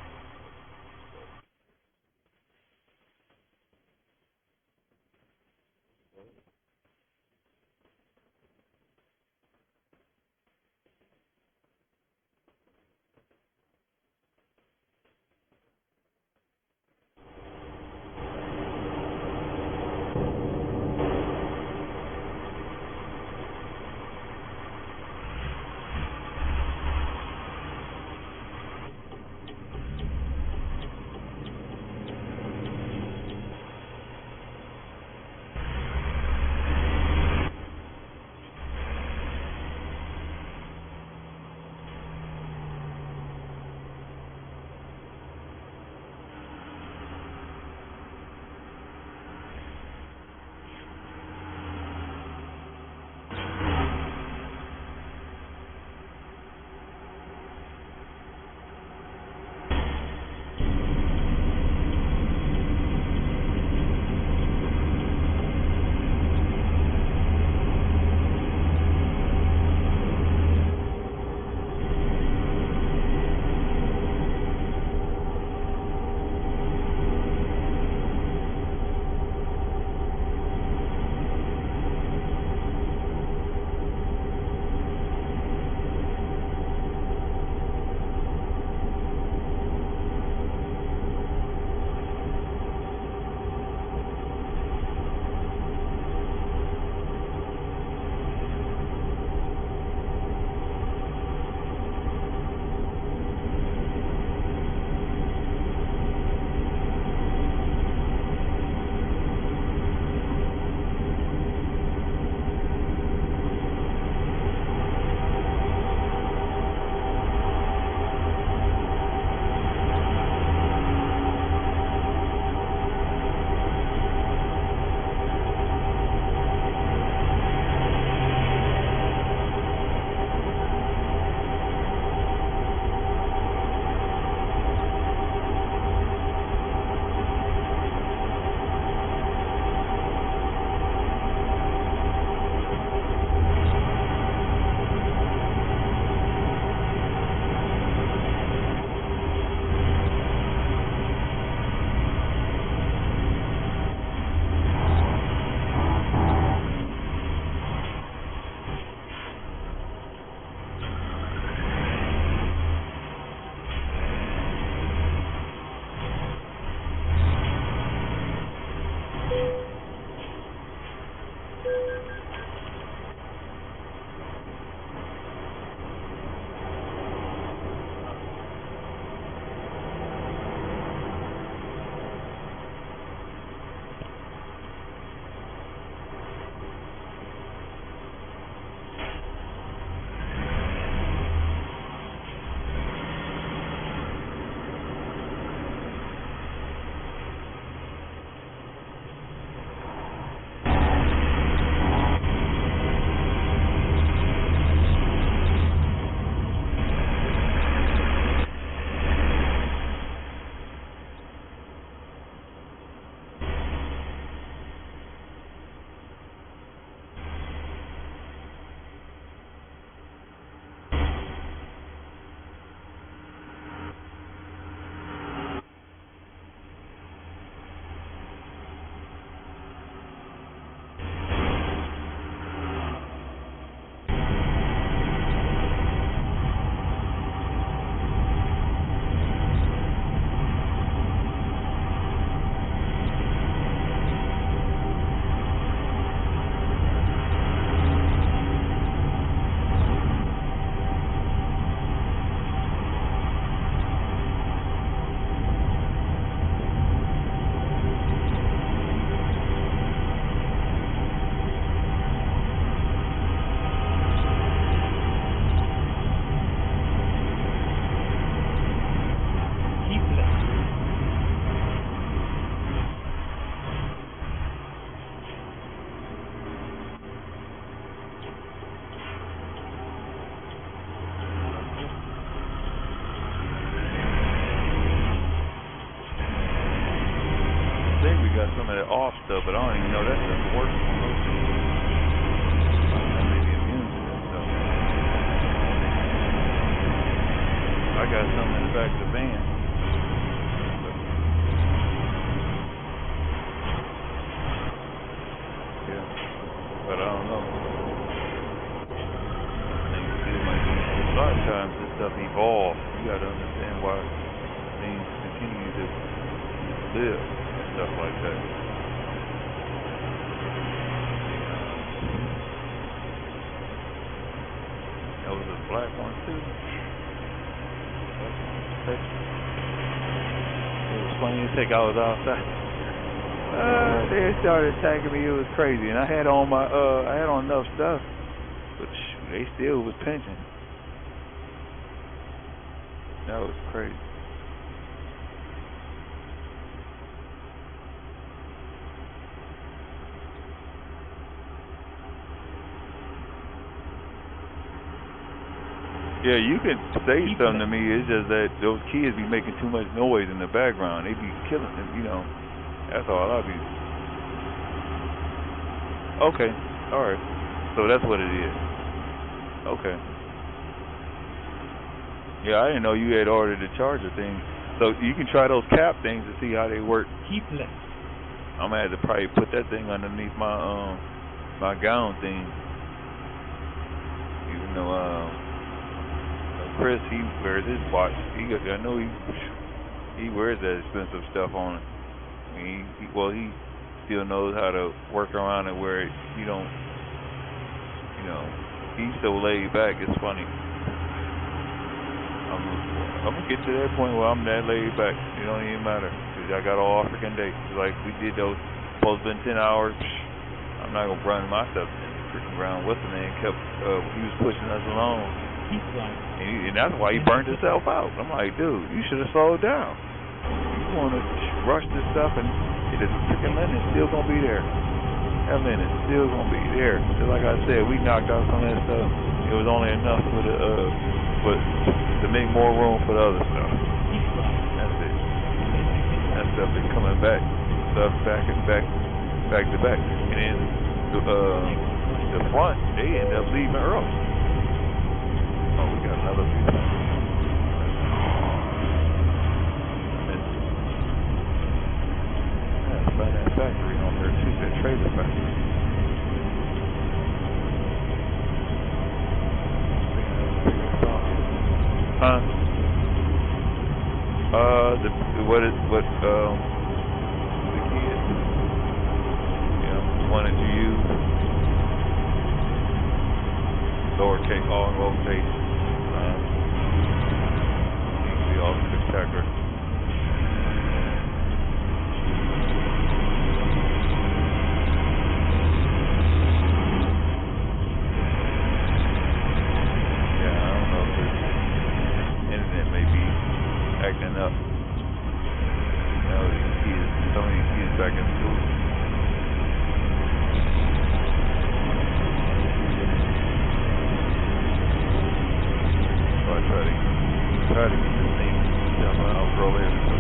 stuff, but I don't even know that stuff works on those things. I may be immune to that stuff. I got something in the back of the van. Yeah, but I don't know. Things still might be. A lot of times this stuff evolves. You got to understand why things continue to live and stuff like that. That was a black one too. It was funny as heck. I was outside. They started attacking me. It was crazy, and I had on my I had on enough stuff, but they still was pinching. That was crazy. Yeah, you can say something to me. It's just that those kids be making too much noise in the background. They be killing them, you know. That's all I be. Okay, all right. So that's what it is. Okay. Yeah, I didn't know you had ordered the charger thing. So you can try those cap things to see how they work. Keep left. I'm gonna have to probably put that thing underneath my my gown thing. Even though Chris, he wears his watch. I know he wears that expensive stuff on it. I mean, he still knows how to work around it where you don't, you know, he's so laid back. It's funny. I'm gonna get to that point where I'm that laid back. It don't even matter because I got all African days. Like we did those, supposed to been 10 hours. I'm not gonna run myself around. What's the name? Kept he was pushing us along. And that's why he burned himself out. I'm like, dude, you should have slowed down. You want to rush this stuff, and the freaking linen's still going to be there. That linen's still going to be there. Just like I said, we knocked out some of that stuff. It was only enough for to make more room for the other stuff. That's it. That stuff is coming back. Stuff back and back to back. And then the front, they end up leaving early. Oh, we got another view. Yeah, by that factory on there too, that trailer factory. Huh? The kid? Yeah, the one that you use. Lowercase, all lowercase. Needs to be all spectacular. Yeah, I don't know if the internet may be acting up. You know, so many kids back in school. Try to get this thing done when I'll roll in. It's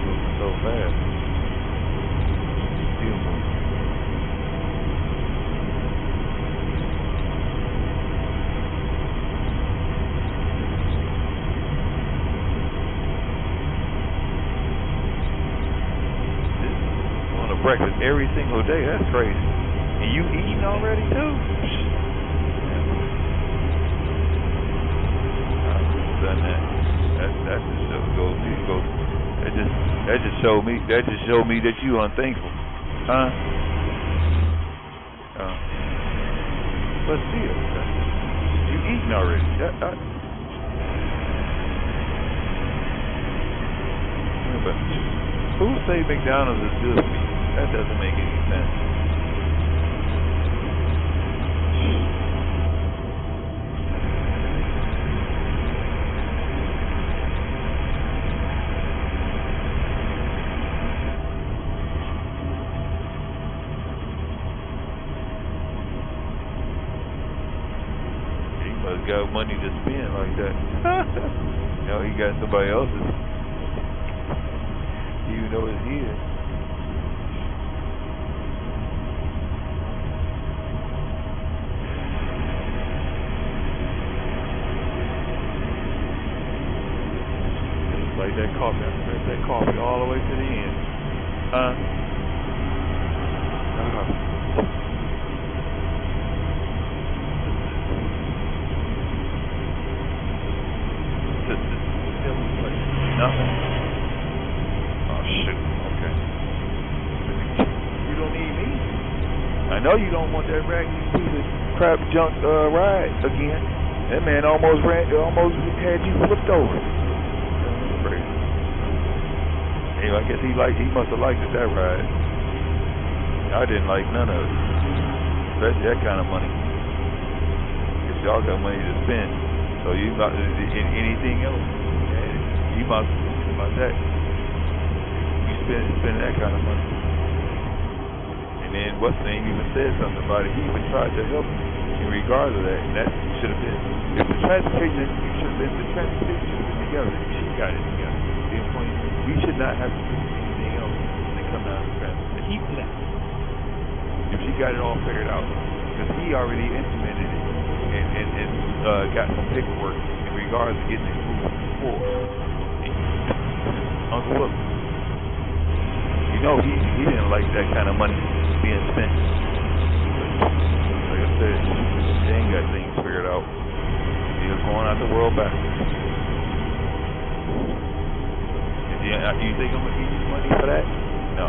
moving so fast. Still moving. On a breakfast every single day. That's crazy. And you eating already too? Done that. That just goes. That just showed me that you unthankful, huh? But still, you eating already. But who say McDonald's is good for you? That doesn't make any sense. Got money to spend like that. You know, he got somebody else's. Even though it's his. get that coffee. I drink that coffee all the way to the end. Nothing. Oh shoot. Okay. You don't need me. I know you don't want that raggedy piece of crap junk ride again. That man almost had you flipped over. Crazy. Anyway, I guess he must have liked it, that ride. I didn't like none of it, especially that kind of money. Cause y'all got money to spend, so you not anything else. You must about that. You spend that kind of money. And then what's the name even said something about it. He even tried to help you in regards to that. And that should have been, if the transportation should have been together. She got it together. We should not have to do anything else when they come down to transportation. Keep left. If she got it all figured out, because he already implemented it and got some paperwork in regards to getting it moved forward. Uncle, look, you know he didn't like that kind of money being spent. Like I said, they ain't got things figured out. He was going out the world backwards. You think I'm gonna give you money for that? No.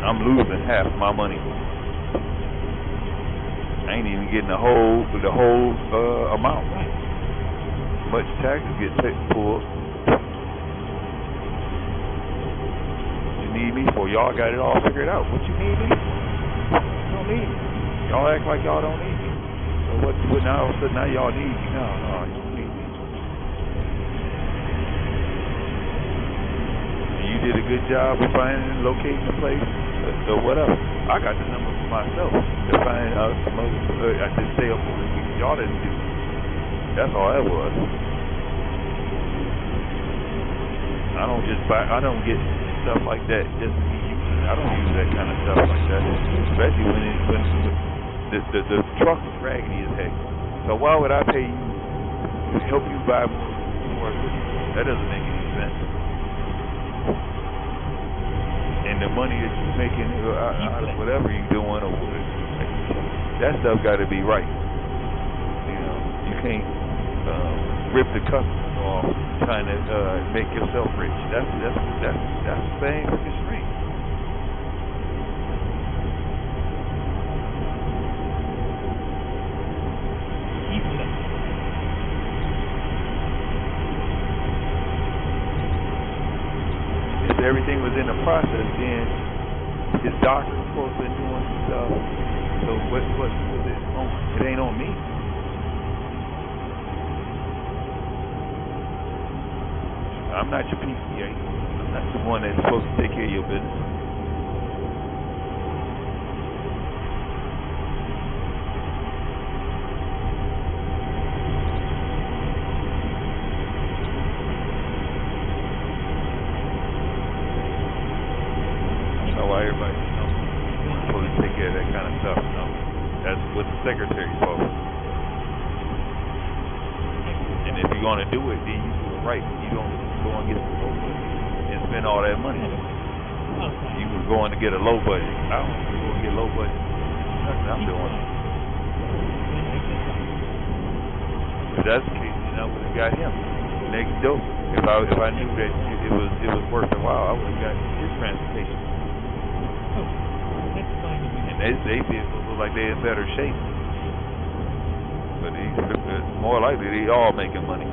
I'm losing half my money. I ain't even getting the whole amount. Right. Much taxes get pulled. What you need me for? Y'all got it all figured out. What you need me? You don't need me. Y'all act like y'all don't need me. So what now all of a sudden now y'all need me? No, you don't need me. And you did a good job of finding and locating the place. So whatever. I got the number for myself to find out some other I just stay up for the week. Y'all didn't do it. That's all that was. I don't get stuff like that just to be using it. I don't use that kind of stuff like that. Especially when the truck is raggedy as heck. So why would I pay you to help you buy more equipment? That doesn't make any sense. And the money that you're making out of whatever you're doing or that stuff got to be right. You know, you can't rip the customers off trying to make yourself rich. That's the same fucking string. If everything was in the process, then his doctor's supposed to be doing some stuff. So what was it on? It ain't on me. I'm not your PCA. I'm not the one that's supposed to take care of your business. I don't know why everybody, supposed to take care of that kind of stuff. That's what the secretary's supposed to do. And if you're going to do it, then you do it right. You don't go and get some low budget and spend all that money. You was going to get a low budget. I don't want to go and get low budget. Nothing I'm doing. If that's the case, then I would have got him next door. If I knew that it was worth a while, I would have got his transportation. And they vehicles look like they're in better shape. But it's more likely they all making money.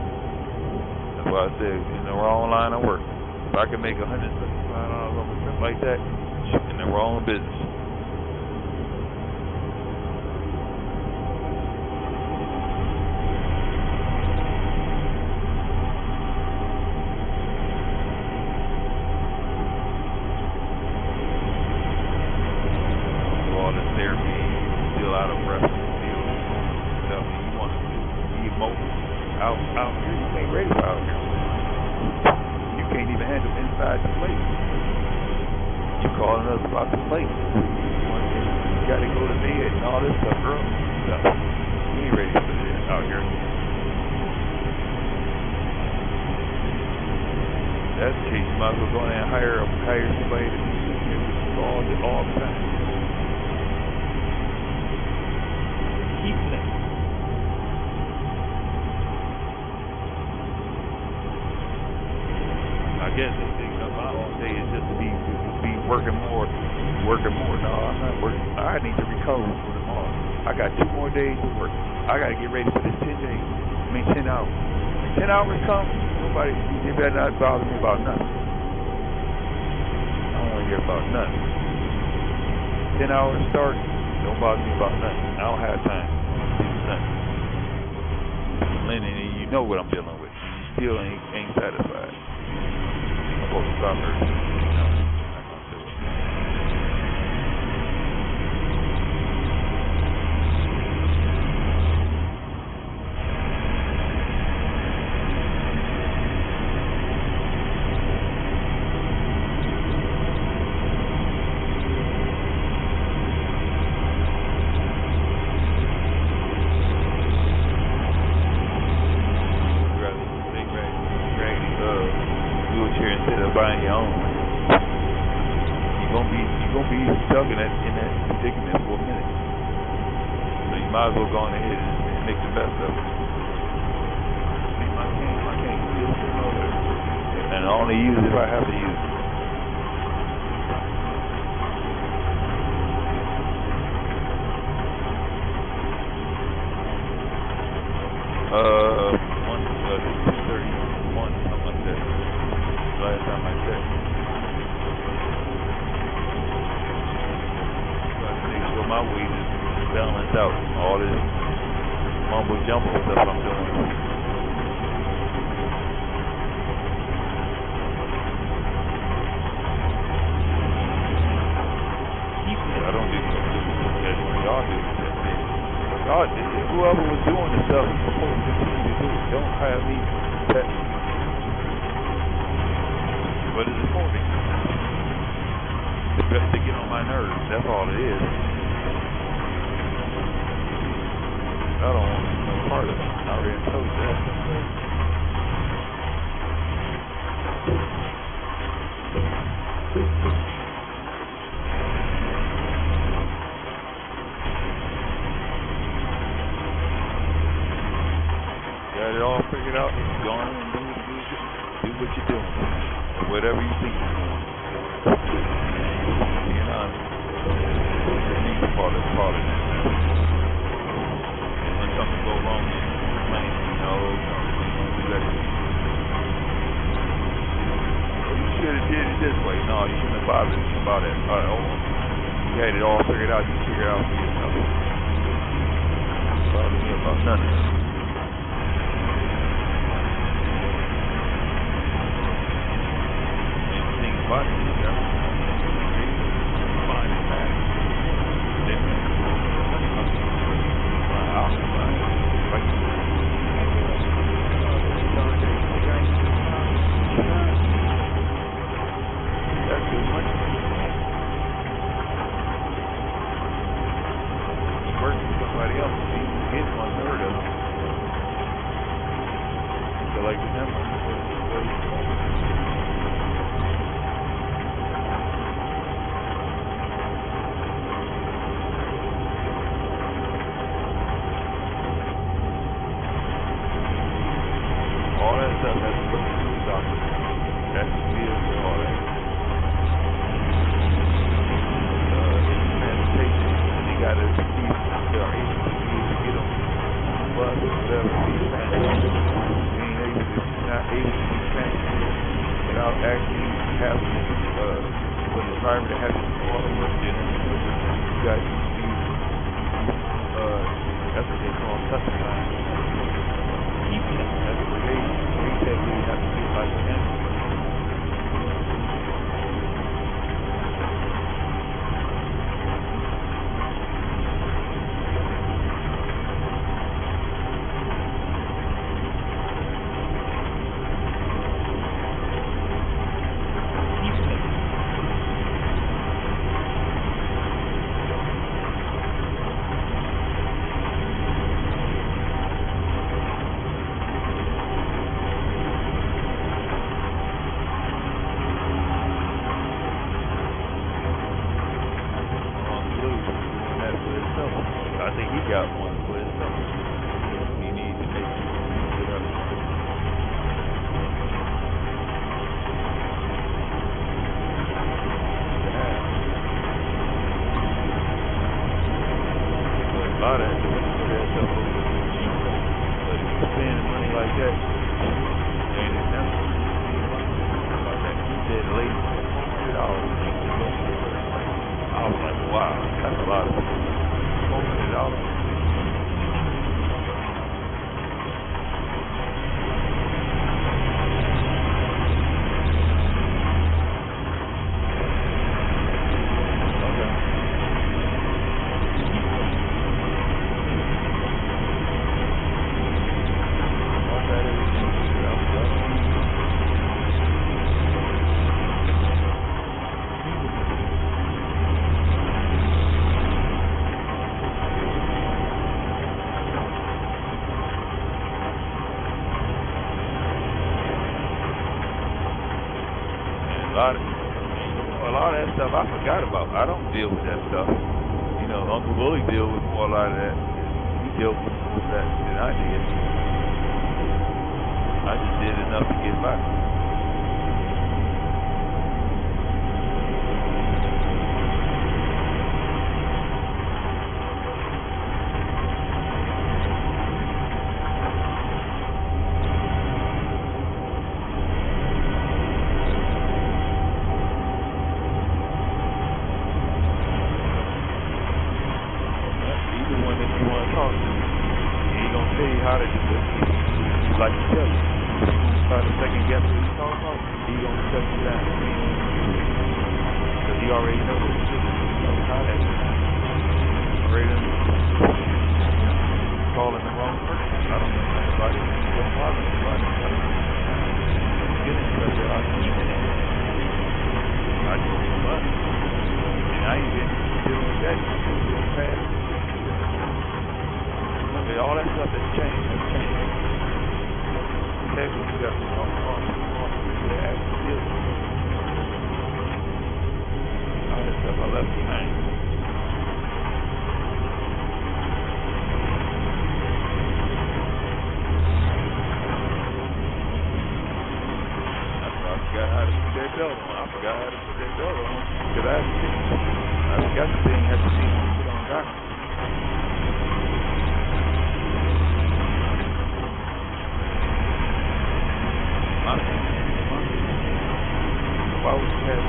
That's why I said in the wrong line of work. If I can make $175 off a trip like that, in the wrong business. All this therapy, still out of breath, still stuff you want to be mobile. Out here, you ain't ready for out here. You can't even handle inside the place. You calling us about the place. You got to go to bed and all this stuff, girl. You ain't ready for this out here. That's the case. You might as well go in there and hire somebody to do all the time. Keep left. I guess my all day is just to be working more. No, I'm not working. I need to recover for tomorrow. I got 2 more days to work. I got to get ready for this 10 days. 10 hours. When 10 hours come, you better not bother me about nothing. I don't want to hear about nothing. 10 hours start, don't bother me about nothing. I don't have time to do nothing. Lennon, you know what I'm dealing with. You still ain't satisfied. I'm supposed to stop her. No, I'm not going to do it. Wheelchair instead of buying your own. You're gonna be stuck in that predicament for a minute. So you might as well go on ahead and make the best of it. I can't use it. And I only use it if I have to use it. One 231, something like that. Last time I checked. So I have to make sure my weight is balanced out. All this mumbo jumbo stuff I'm doing. I don't do that. Y'all do that. Whoever was doing the stuff is supposed to continue to do it. Don't have me that. What is it for me? To get on my nerves. That's all it is. I don't want no part of it. I already told you that. Got it all figured out. Go on and do what you're doing. Or whatever you think you're doing. Being honest. It's part of that. When something go wrong, you complain. You let it be. You should have did it this way. No, you shouldn't have bothered about it. You had it all figured out. You figured it out for yourself. Don't bother me about nothing. But that's too much. You work for somebody else, you get 1/3 of it. So like the number. All that stuff has to go through the doctor. That's the deal with all that. Transportation, and they got to see if they're able to get them on the bus or whatever. Not able to be transported without actually having for the driver to have to do all the work. Then you got to be that's what they call custom time. That's what they technically have to do like him. I think he got one for himself. He needs to make it up. But a lot of that stuff over cheap. But if you're spending money like that, and it's never like that. He said late $400. I was like, wow, that's a lot of $400. A lot of that stuff I forgot about. I don't deal with that stuff. You know, Uncle Willie deal with more a lot of that. He dealt with that than I did. I just did enough to get by. How to do it. Like you tell you, start to second guess what he's talking about, he's going to shut you down. Because he already knows what he's doing. He knows how that is. Already calling the wrong person. I don't know anybody. Don't bother anybody. Get in touch with us. I just give up. And I ain't been dealing with that in the past. All that stuff has changed. Texas, you got to talk about the actual deal. All that stuff I left behind. I forgot how to put that belt on. I forgot how to put that belt on because I forgot the thing had to see put on doctor. Why would you have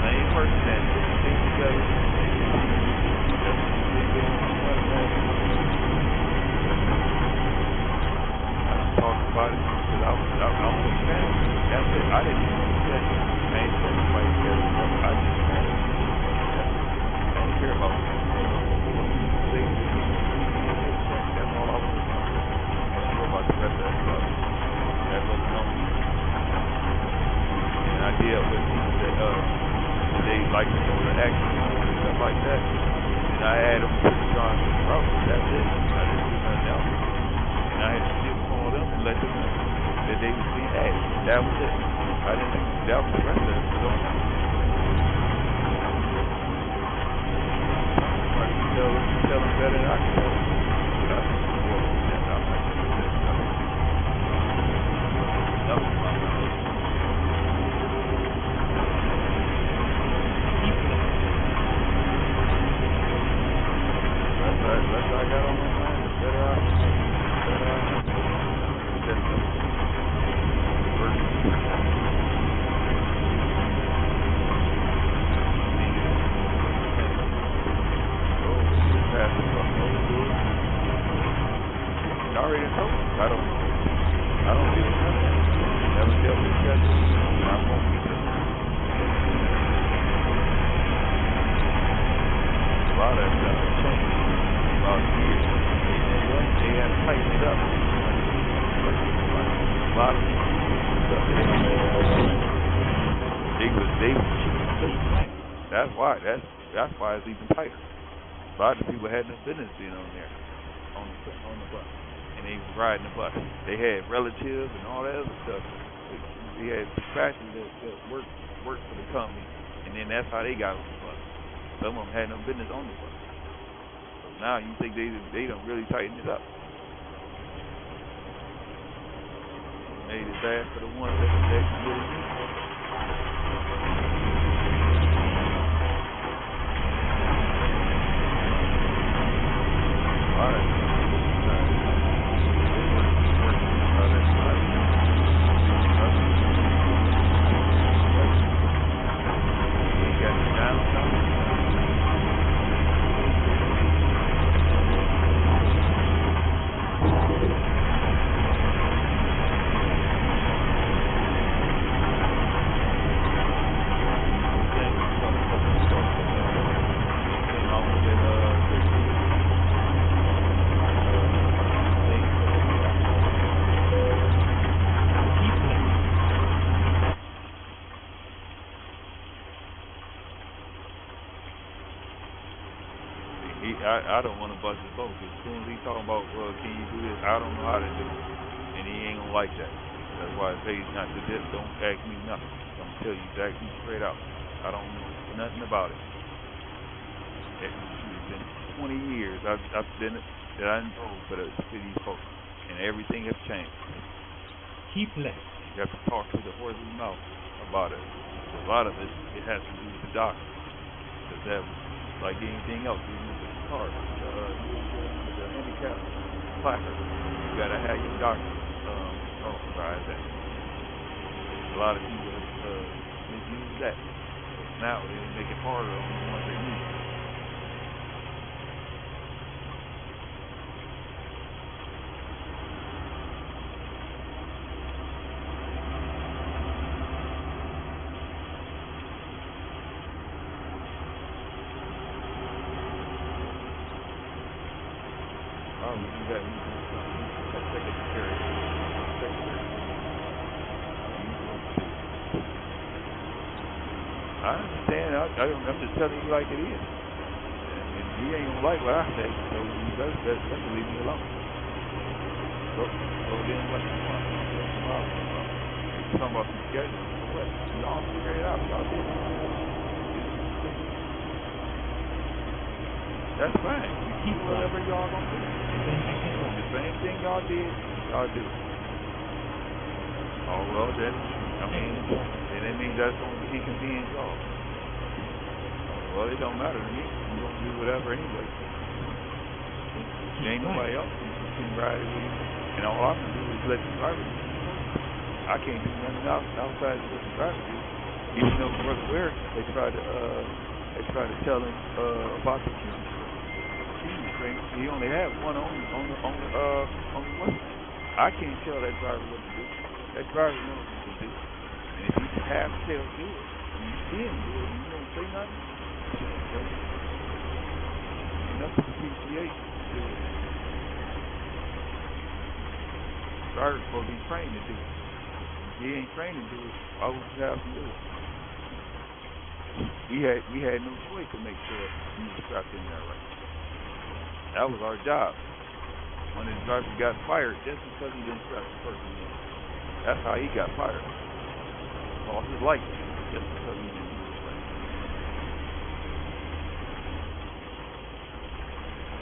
same person that things together? I just talked about it because I was with family. That's it. I didn't even do that. I ain't put anybody together. I just family. I don't care about it. That's all I was doing. I don't know about the rest of that stuff. That wasn't on me. And I deal with people that they like to go to action and stuff like that. And I had them to the John route. That's it. I didn't do nothing else. And I had to still call them and let them know that they was being asked. That was it. I didn't think that was the rest of it. So, tell them better than I can tell them. That's what I got on my mind. The better I I already told you. I don't deal with none of that. Never dealt with each other. And I won't be doing it. A lot of that stuff has changed about years. They had to tighten it up. A lot of stuff they was that's why it's even tighter. A lot of people had no business being on there on the bus. And and they was riding the bus. They had relatives and all that other stuff. They had dispatchers that worked for the company, and then that's how they got on the bus. Some of them had no business on the bus. So now you think they don't really tighten it up. Made it bad for the ones that really need it. All right. I don't want to bust his boat because as soon as he talking about, well, can you do this? I don't know how to do it, and he ain't gonna like that. That's why I say he's not to this. Don't ask me nothing. I'm gonna tell you exactly straight out. I don't know nothing about it. It's been 20 years I've been that I drove for these folks, and everything has changed. Keep left. You have to talk to the horse's mouth about it. A lot of it has to do with the doctor, because that was like anything else. Even with the car, the handicap placard, you gotta have your doctor authorize that. A lot of people misuse that. Now they make it harder on the ones that need it. I understand. I'm just telling you like it is. And he ain't gonna like what I say, so you better leave me alone. Go then what you want. Talking about some schedules. What? Y'all figure it out. Y'all do it. That's fine. You keep whatever y'all gonna do. The same thing y'all did, y'all do. Oh well, then that means that's gonna inconvenience y'all. Well, it don't matter to me. I'm gonna do whatever anyway. There ain't nobody else who can ride it with you, and all I can do is let the driver do. I can't do nothing outside of what the driver do. Even though Brother Ware, they try to tell him about the future. He only had one on the west. I can't tell that driver what to do. That driver knows what to do. And if he half tell do it, and you see him do it, and you don't say nothing, enough of the PCA do it. The driver's supposed to be trained to do it. If he ain't trained to do it, why would you have him do it? We had no choice to make sure he was strapped in there right. That was our job. One of the drivers got fired just because he didn't strap the person in. That's how he got fired. Lost his license just because he didn't do it right.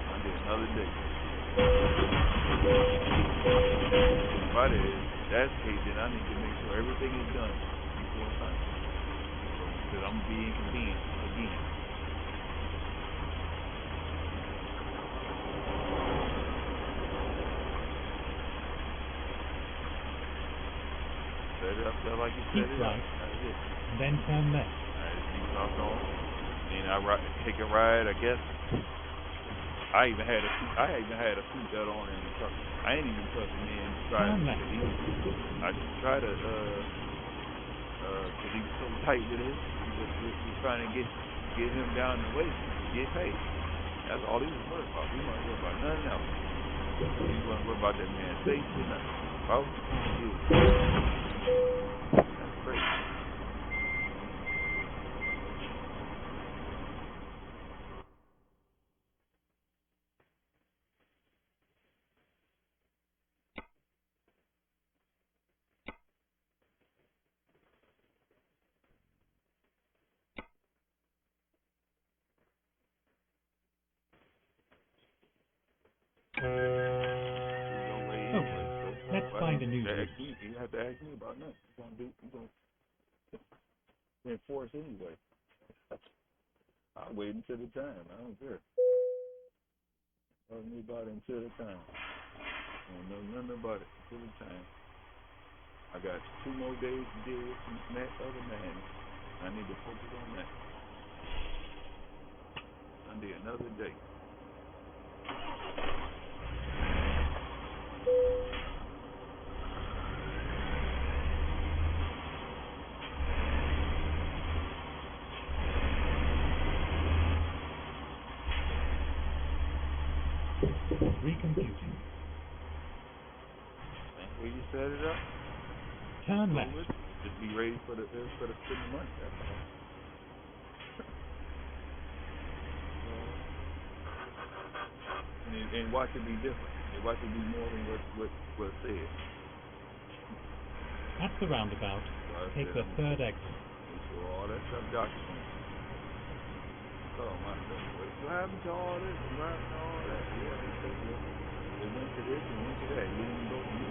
I did another day. If that's the case, then I need to make sure everything is done before Sunday. Because I'm going to be inconvenienced again. Set it up there like you set it up. That's it. Then turn left. I just keep off on. Then I take a ride, I guess. I even had a seatbelt on in the truck. I ain't even trusting me in driving. I just try to, because he was so tight with it. He was trying to get him down the waist to get paid. That's all he was worried about. He wasn't worried about nothing else. He wasn't worried about that man's safety or nothing. Oh, that's crazy. find a new route. You have to ask me about nothing. You gonna enforce anyway. I'll wait until the time. I don't care. Tell me about it until the time. I don't know nothing about it until the time. I got 2 more days to deal with that other man. I need to focus on that. Sunday, another day. Recomputing. Same way you set it up. Turn Go left. with it. Just be ready for the money. That's all. And watch it be different. And watch it be more than what's said. At the roundabout, take the third exit. Make sure all that stuff documented. Oh my God. What happened to all this? What happened to all that? Yeah, they went to this and went to that. You didn't go to me.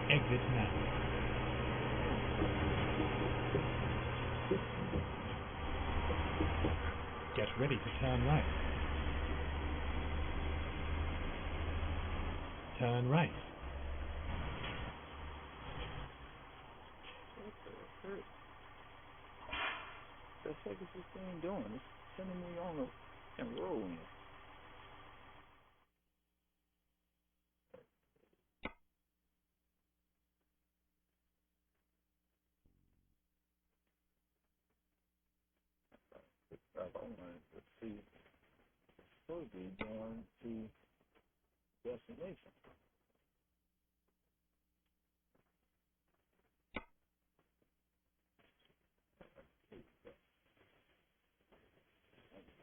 Exit now. Get ready to turn right. Turn right. What the heck is this thing doing? It's sending me on the and rolling. I wanted to see. It's supposed to be going to destination.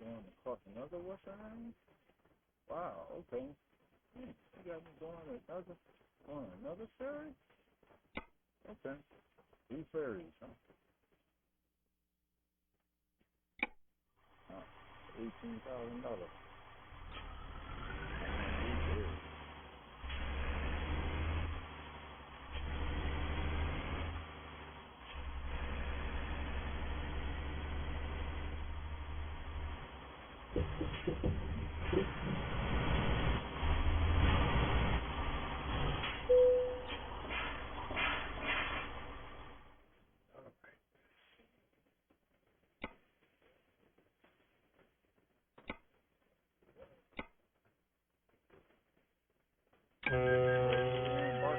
Going across another Western Island? Wow, okay. You got me going another ferry? Okay. 2 ferries, huh? $18,000. 2 ferries.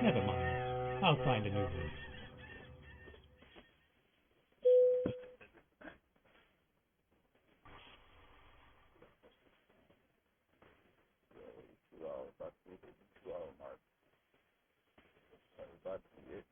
Never mind. I'll find a new route. About to hit the 2-hour mark. About to hit.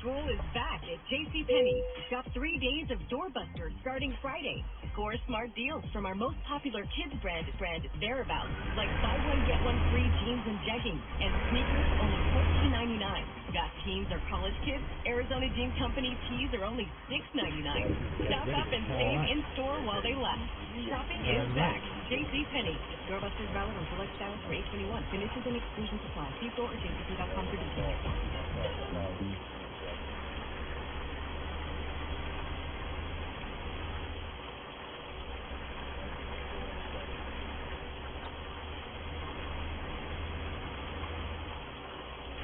School is back at JCPenney. Shop 3 days of doorbusters starting Friday. Score smart deals from our most popular kids brand Thereabouts, like buy one get one free jeans and jeggings, and sneakers only $14.99. Got teens or college kids? Arizona Jean Company tees are only $6.99. Stock up and save in store while they last. Shopping is back. JCPenney. Doorbusters valid on select styles for 8/21. Conditions and exclusions apply. See store or jcp.com for details.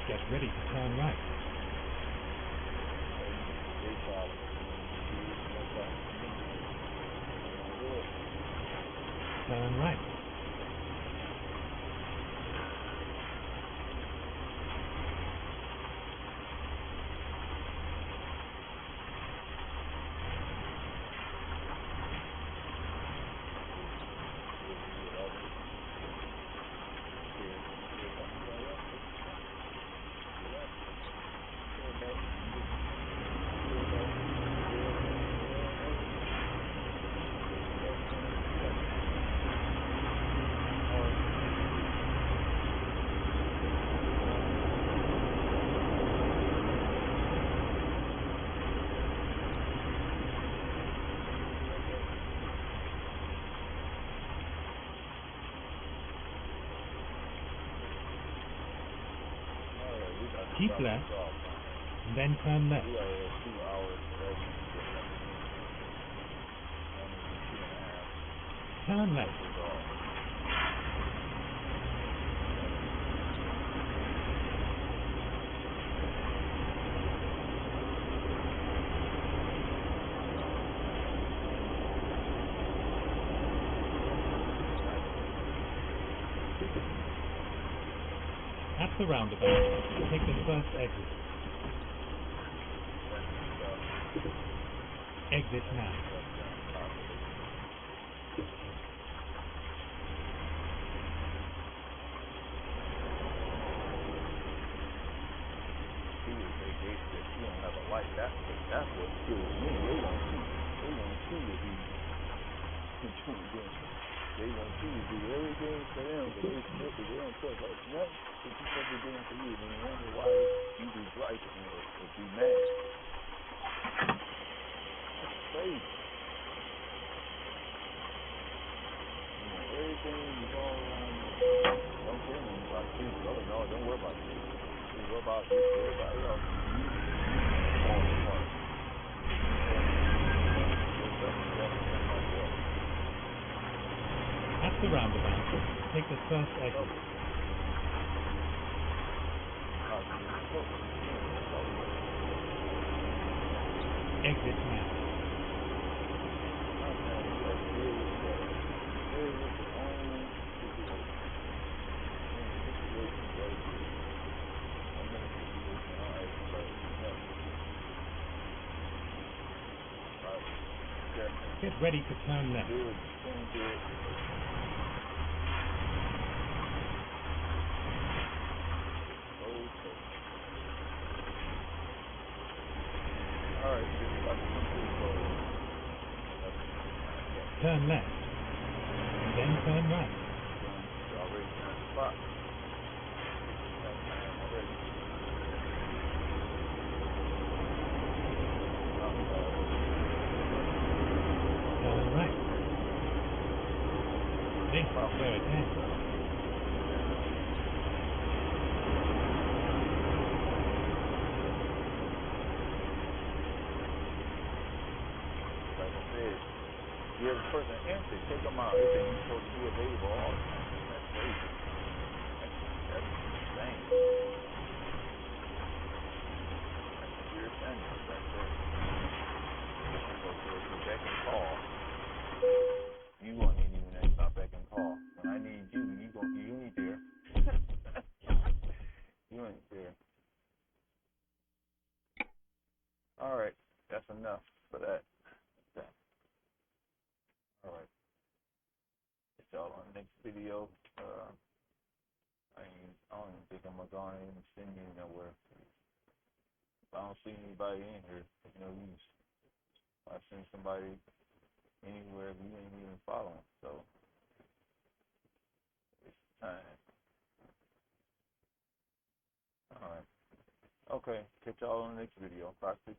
Get ready to turn right. Turn right. Keep left, and then turn left. We already have 2 hours today. Turn left. At the roundabout, take the first exit. Exit now. You don't have a light. That's what kills me. They want you to be. They want you to do everything for them, but they don't care about nothing that you supposed to be doing for you. And you wonder why you be griping or be mad. That's crazy. Everything is all around you. Don't care about you. Oh no, don't worry about you. Don't worry about this, everybody else. Falling apart. At the roundabout, take the first exit. Exit now. Get ready to turn left. Turn left, and then turn right. Turn right. This is where it ends. Give the person an answer, take them out. They think you're supposed to be available all the time. That's crazy. That's insane. That's pure insanity right there. So if you back and call, you won't even stop back and call. When I need you, you ain't there. You ain't there. Alright, that's enough for that. Alright. Catch y'all on the next video. I don't even think I'm gonna go ahead and send you nowhere. If I don't see anybody in here, there's no use. If I send somebody anywhere, you ain't even following. So it's time. Alright. Okay, catch y'all on the next video. 564